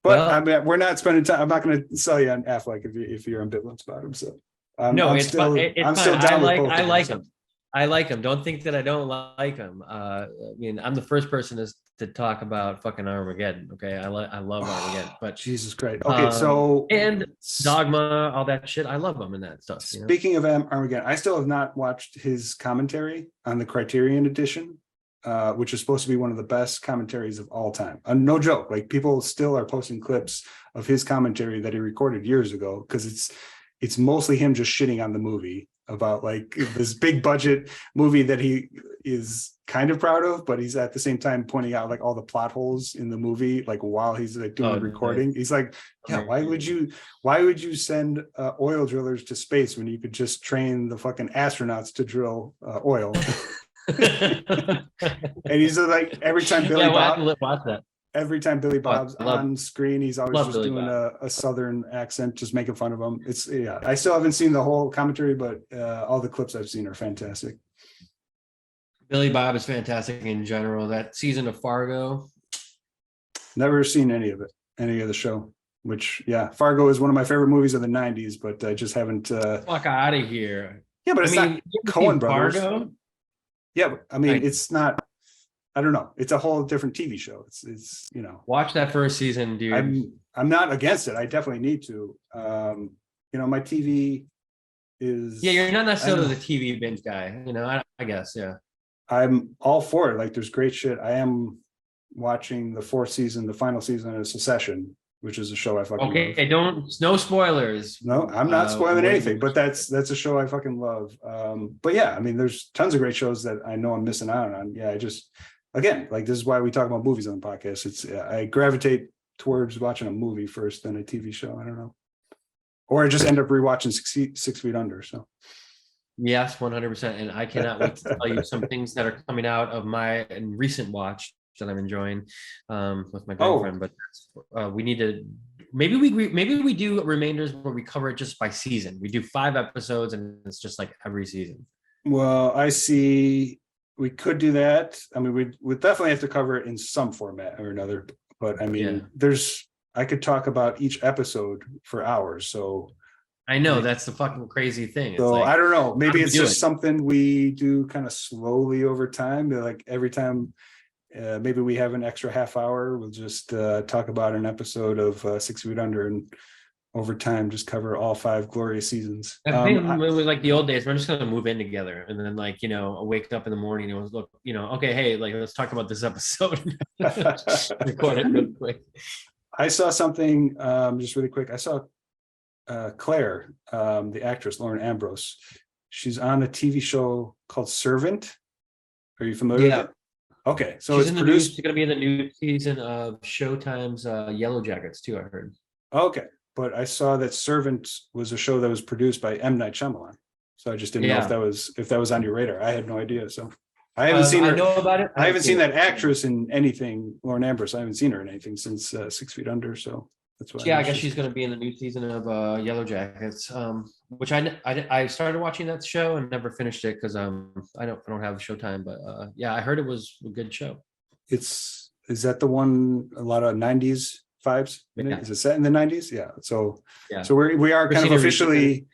Speaker 2: But I mean, we're not spending time. I'm not going to sell you on Affleck if you're ambivalent about him. So I'm still down with both.
Speaker 1: I like him. I like him. Don't think that I don't like him. I mean, I'm the first person to talk about fucking Armageddon. Okay, I love Armageddon. But
Speaker 2: Jesus Christ. Okay, so
Speaker 1: and Dogma, all that shit. I love him in that stuff.
Speaker 2: Speaking of Armageddon, I still have not watched his commentary on the Criterion edition, which is supposed to be one of the best commentaries of all time. No joke. Like, people still are posting clips of his commentary that he recorded years ago, because it's mostly him just shitting on the movie, about like this big budget movie that he is kind of proud of, but he's at the same time pointing out like all the plot holes in the movie, like while he's like doing the recording. Nice. He's like, yeah, why would you send oil drillers to space when you could just train the fucking astronauts to drill oil? And he's like, every time Billy Bob's on screen, he's always just doing a southern accent, just making fun of him. I still haven't seen the whole commentary, but all the clips I've seen are fantastic.
Speaker 1: Billy Bob is fantastic in general. That season of Fargo,
Speaker 2: never seen any of the show. Which, Fargo is one of my favorite movies of the 90s, but I just haven't
Speaker 1: fuck out of here.
Speaker 2: Yeah, but it's not Coen Brothers. Fargo? Yeah, but I mean, it's not. I don't know. It's a whole different TV show. It's
Speaker 1: Watch that first season, dude.
Speaker 2: I'm not against it. I definitely need to. My TV is.
Speaker 1: Yeah, you're not necessarily the TV binge guy. I guess. Yeah. I'm
Speaker 2: all for it. Like, there's great shit. I am watching the final season of Succession, which is a show I fucking love.
Speaker 1: No spoilers.
Speaker 2: No, I'm not spoiling anything, but that's a show I fucking love. But yeah, I mean, there's tons of great shows that I know I'm missing out on. Yeah, again, like, this is why we talk about movies on the podcast. I gravitate towards watching a movie first, then a TV show. I don't know. Or I just end up rewatching 6 Feet Under. So
Speaker 1: yes, 100%. And I cannot wait to tell you some things that are coming out of my recent watch that I'm enjoying with my girlfriend. But we need to maybe we do remainders where we cover it just by season. We do 5 episodes, and it's just like every season.
Speaker 2: Well, I see. We could do that. I mean, we'd definitely have to cover it in some format or another. But I mean, I could talk about each episode for hours. So
Speaker 1: I know that's the fucking crazy thing.
Speaker 2: So I don't know. Maybe it's just something we do kind of slowly over time. Like, every time, maybe we have an extra half hour, we'll just talk about an episode of 6 Feet Under, and over time just cover all 5 glorious seasons.
Speaker 1: I think like the old days, we're just gonna move in together, and then wake up in the morning and look, okay, hey, like, let's talk about this episode. Record it real quick.
Speaker 2: I saw something just really quick. I saw Claire, the actress Lauren Ambrose. She's on a TV show called Servant. Are you familiar with it? Okay, so she's produced.
Speaker 1: She's going to be in the new season of Showtime's Yellow Jackets too, I heard.
Speaker 2: Okay, but I saw that Servant was a show that was produced by M. Night Shyamalan. So I just didn't know if that was on your radar. I had no idea. So I haven't seen her.
Speaker 1: I know about it.
Speaker 2: I haven't seen that actress in anything. Lauren Ambrose. I haven't seen her in anything since 6 Feet Under. So that's why.
Speaker 1: Yeah, I guess she's going to be in the new season of Yellow Jackets, which I started watching that show and never finished it because I don't have Showtime. But I heard it was a good show.
Speaker 2: Is that the one, a lot of 90s vibes in it? Is it set in the 90s? Yeah. So we are kind of officially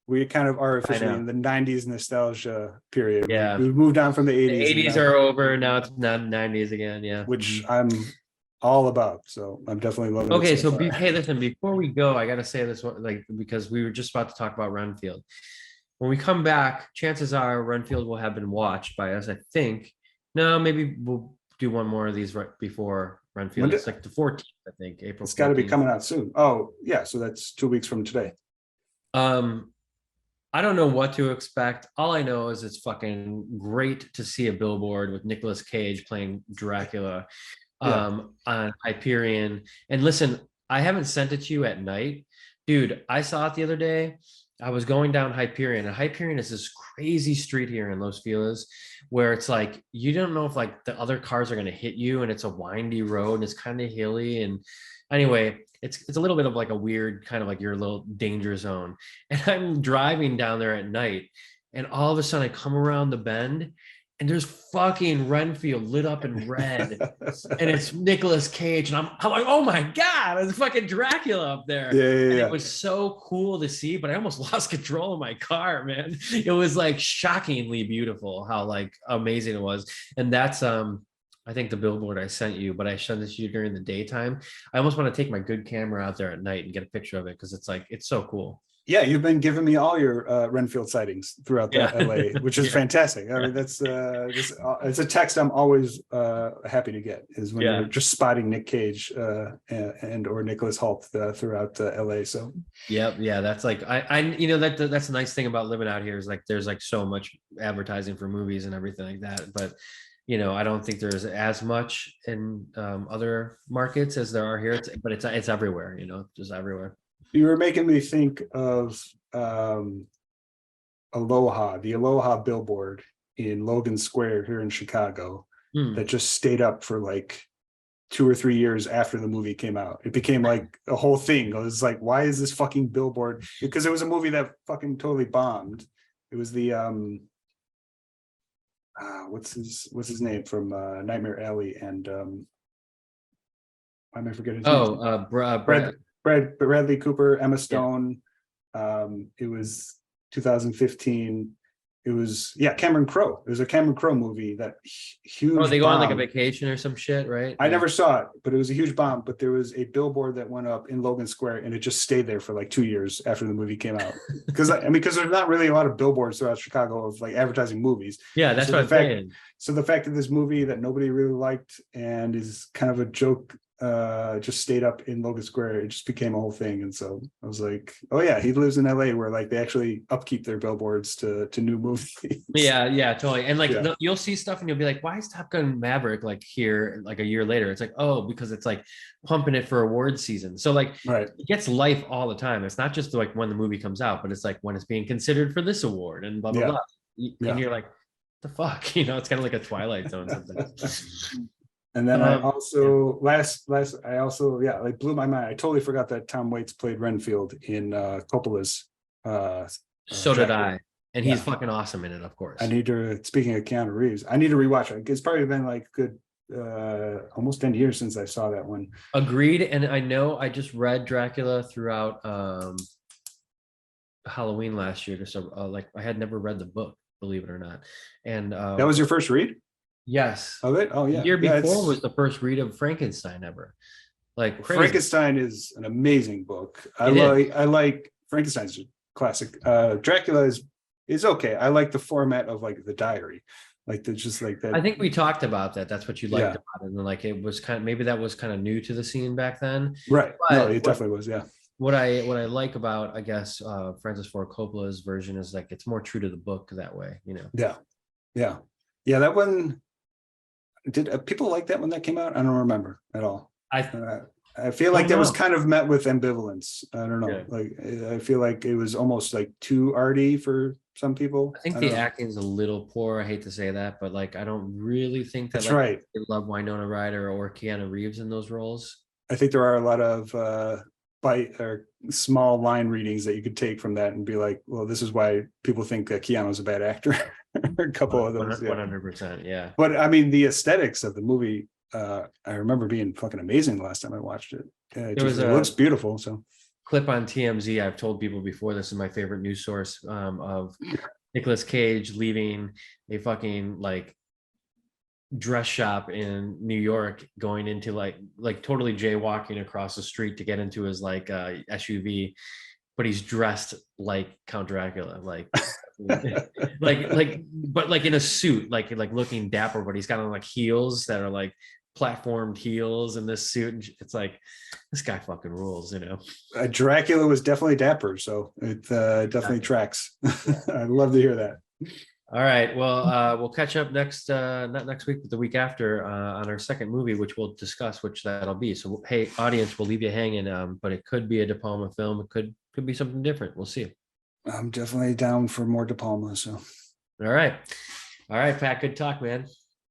Speaker 2: in the 90s nostalgia period.
Speaker 1: Yeah.
Speaker 2: We've moved on from the 80s.
Speaker 1: The 80s are over. Now it's not 90s again. Yeah.
Speaker 2: Which I'm all about. So I'm definitely loving it.
Speaker 1: Okay,
Speaker 2: so
Speaker 1: so
Speaker 2: far.
Speaker 1: hey, listen, before we go, I gotta say this one, like, because we were just about to talk about Renfield. When we come back, chances are Renfield will have been watched by us, I think. No, maybe we'll do one more of these right before
Speaker 2: When
Speaker 1: Renfield.
Speaker 2: did,
Speaker 1: It's like the 14th, I think, April
Speaker 2: it's got to be
Speaker 1: 14th.
Speaker 2: coming out soon. Oh, yeah. So that's 2 weeks from today.
Speaker 1: Um, I don't know what to expect. All I know is it's fucking great to see a billboard with Nicolas Cage playing Dracula
Speaker 2: Yeah.
Speaker 1: on Hyperion. And listen, I haven't sent it to you at night. Dude, I saw it the other day. I was going down Hyperion, and Hyperion is this crazy street here in Los Feliz where it's like you don't know if like the other cars are going to hit you, and it's a windy road and it's kind of hilly. And anyway, it's a little bit of like a weird kind of like your little danger zone. And I'm driving down there at night, and all of a sudden I come around the bend, and there's fucking Renfield lit up in red, and it's Nicolas Cage, and I'm like, oh my god, it's fucking Dracula up there.
Speaker 2: Yeah, yeah,
Speaker 1: And
Speaker 2: yeah.
Speaker 1: it was so cool to see, but I almost lost control of my car, man. It was like shockingly beautiful how like amazing it was. And that's I think the billboard I sent you, but I sent it to you during the daytime. I almost want to take my good camera out there at night and get a picture of it because it's like it's so cool.
Speaker 2: Yeah, you've been giving me all your Renfield sightings throughout the
Speaker 1: Yeah.
Speaker 2: LA, which is
Speaker 1: Yeah.
Speaker 2: fantastic. I mean, that's it's a text I'm always happy to get is when
Speaker 1: Yeah.
Speaker 2: you're just spotting Nick Cage and or Nicholas Hoult throughout LA. So
Speaker 1: Yep. Yeah. That's like I you know that's a nice thing about living out here is like there's like so much advertising for movies and everything like that. But you know, I don't think there's as much in other markets as there are here. But it's everywhere, you know, just everywhere.
Speaker 2: you were making me think of Aloha, the Aloha billboard in Logan Square here in Chicago
Speaker 1: Hmm.
Speaker 2: that just stayed up for like 2 or 3 years after the movie came out. It became like a whole thing. It was like, why is this fucking billboard? Because it was a movie that fucking totally bombed. It was the what's his name from Nightmare Alley and why am I forgetting his name? Bradley Cooper, Emma Stone. It was 2015. It was Cameron Crowe. It was a Cameron Crowe movie that huge.
Speaker 1: Oh, they go on like a
Speaker 2: bomb.
Speaker 1: vacation or some shit, right?
Speaker 2: I never saw it, but it was a huge bomb. But there was a billboard that went up in Logan Square, and it just stayed there for like 2 years after the movie came out. Because because there's not really a lot of billboards throughout Chicago of like advertising movies.
Speaker 1: Yeah, that's
Speaker 2: So
Speaker 1: what I'm saying.
Speaker 2: So the fact that this movie that nobody really liked and is kind of a joke just stayed up in Logan Square, it just became a whole thing. And so I was like, oh yeah, he lives in LA where like they actually upkeep their billboards to new movies.
Speaker 1: Yeah, totally. And like
Speaker 2: Yeah.
Speaker 1: you'll see stuff and you'll be like, why is Top Gun Maverick like here like a year later? It's like, oh, because it's like pumping it for award season. So like
Speaker 2: Right.
Speaker 1: it gets life all the time. It's not just like when the movie comes out, but it's like when it's being considered for this award and blah blah
Speaker 2: Yeah.
Speaker 1: blah.
Speaker 2: Yeah.
Speaker 1: And you're like, the fuck, you know, it's kind of like a Twilight Zone sometimes.
Speaker 2: And then I also like blew my mind. I totally forgot that Tom Waits played Renfield in Coppola's.
Speaker 1: So did
Speaker 2: Dracula.
Speaker 1: I. And he's
Speaker 2: Yeah.
Speaker 1: fucking awesome in it, of course.
Speaker 2: I need to. Speaking of Keanu Reeves, I need to rewatch it. It's probably been like good, almost 10 years since I saw that one.
Speaker 1: Agreed. And I know I just read Dracula throughout Halloween last year. So like I had never read the book, believe it or not. And
Speaker 2: That was your first read
Speaker 1: yes.
Speaker 2: of it? Oh yeah.
Speaker 1: The year
Speaker 2: Yeah,
Speaker 1: before was the first read of Frankenstein ever. Like crazy.
Speaker 2: Frankenstein is an amazing book. I like Frankenstein's a classic. Dracula is okay. I like the format of like the diary. Like the just like that.
Speaker 1: I think we talked about that. That's what you liked
Speaker 2: Yeah.
Speaker 1: about it. And like it was kind of maybe that was kind of new to the scene back then.
Speaker 2: Right.
Speaker 1: But
Speaker 2: No, it definitely was. Yeah.
Speaker 1: What I like about I guess Francis Ford Coppola's version is like it's more true to the book that way, you know.
Speaker 2: Yeah. Yeah. Yeah. That one did people like that when that came out? I don't remember at all. I feel like that was kind of met with ambivalence. I don't know.
Speaker 1: Yeah.
Speaker 2: Like I feel like it was almost like too arty for some people.
Speaker 1: I think the acting's a little poor. I hate to say that, but like I don't really think that
Speaker 2: That's
Speaker 1: like,
Speaker 2: right.
Speaker 1: I love Winona Ryder or Keanu Reeves in those roles.
Speaker 2: I think there are a lot of bite or small line readings that you could take from that and be like, well, this is why people think that Keanu's a bad actor. A couple of those.
Speaker 1: 100%. Yeah.
Speaker 2: But I mean, the aesthetics of the movie, I remember being fucking amazing the last time I watched it. It looks beautiful. So
Speaker 1: clip on TMZ. I've told people before, this is my favorite news source of Nicolas Cage leaving a fucking like dress shop in New York, going into like totally jaywalking across the street to get into his like SUV, but he's dressed like Count Dracula, like but like in a suit, like looking dapper, but he's got on like heels that are like platformed heels in this suit. And it's like, this guy fucking rules, you know.
Speaker 2: Dracula was definitely dapper, so it definitely tracks. I'd love to hear that.
Speaker 1: All right. Well, we'll catch up next, not next week, but the week after, on our second movie, which we'll discuss, which that'll be. So, hey, audience, we'll leave you hanging. But it could be a De Palma film. It could be something different. We'll see.
Speaker 2: I'm definitely down for more De Palma. So,
Speaker 1: all right, Pat. Good talk, man.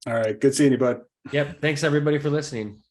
Speaker 2: All right. Good seeing you, bud.
Speaker 1: Yep. Thanks everybody for listening.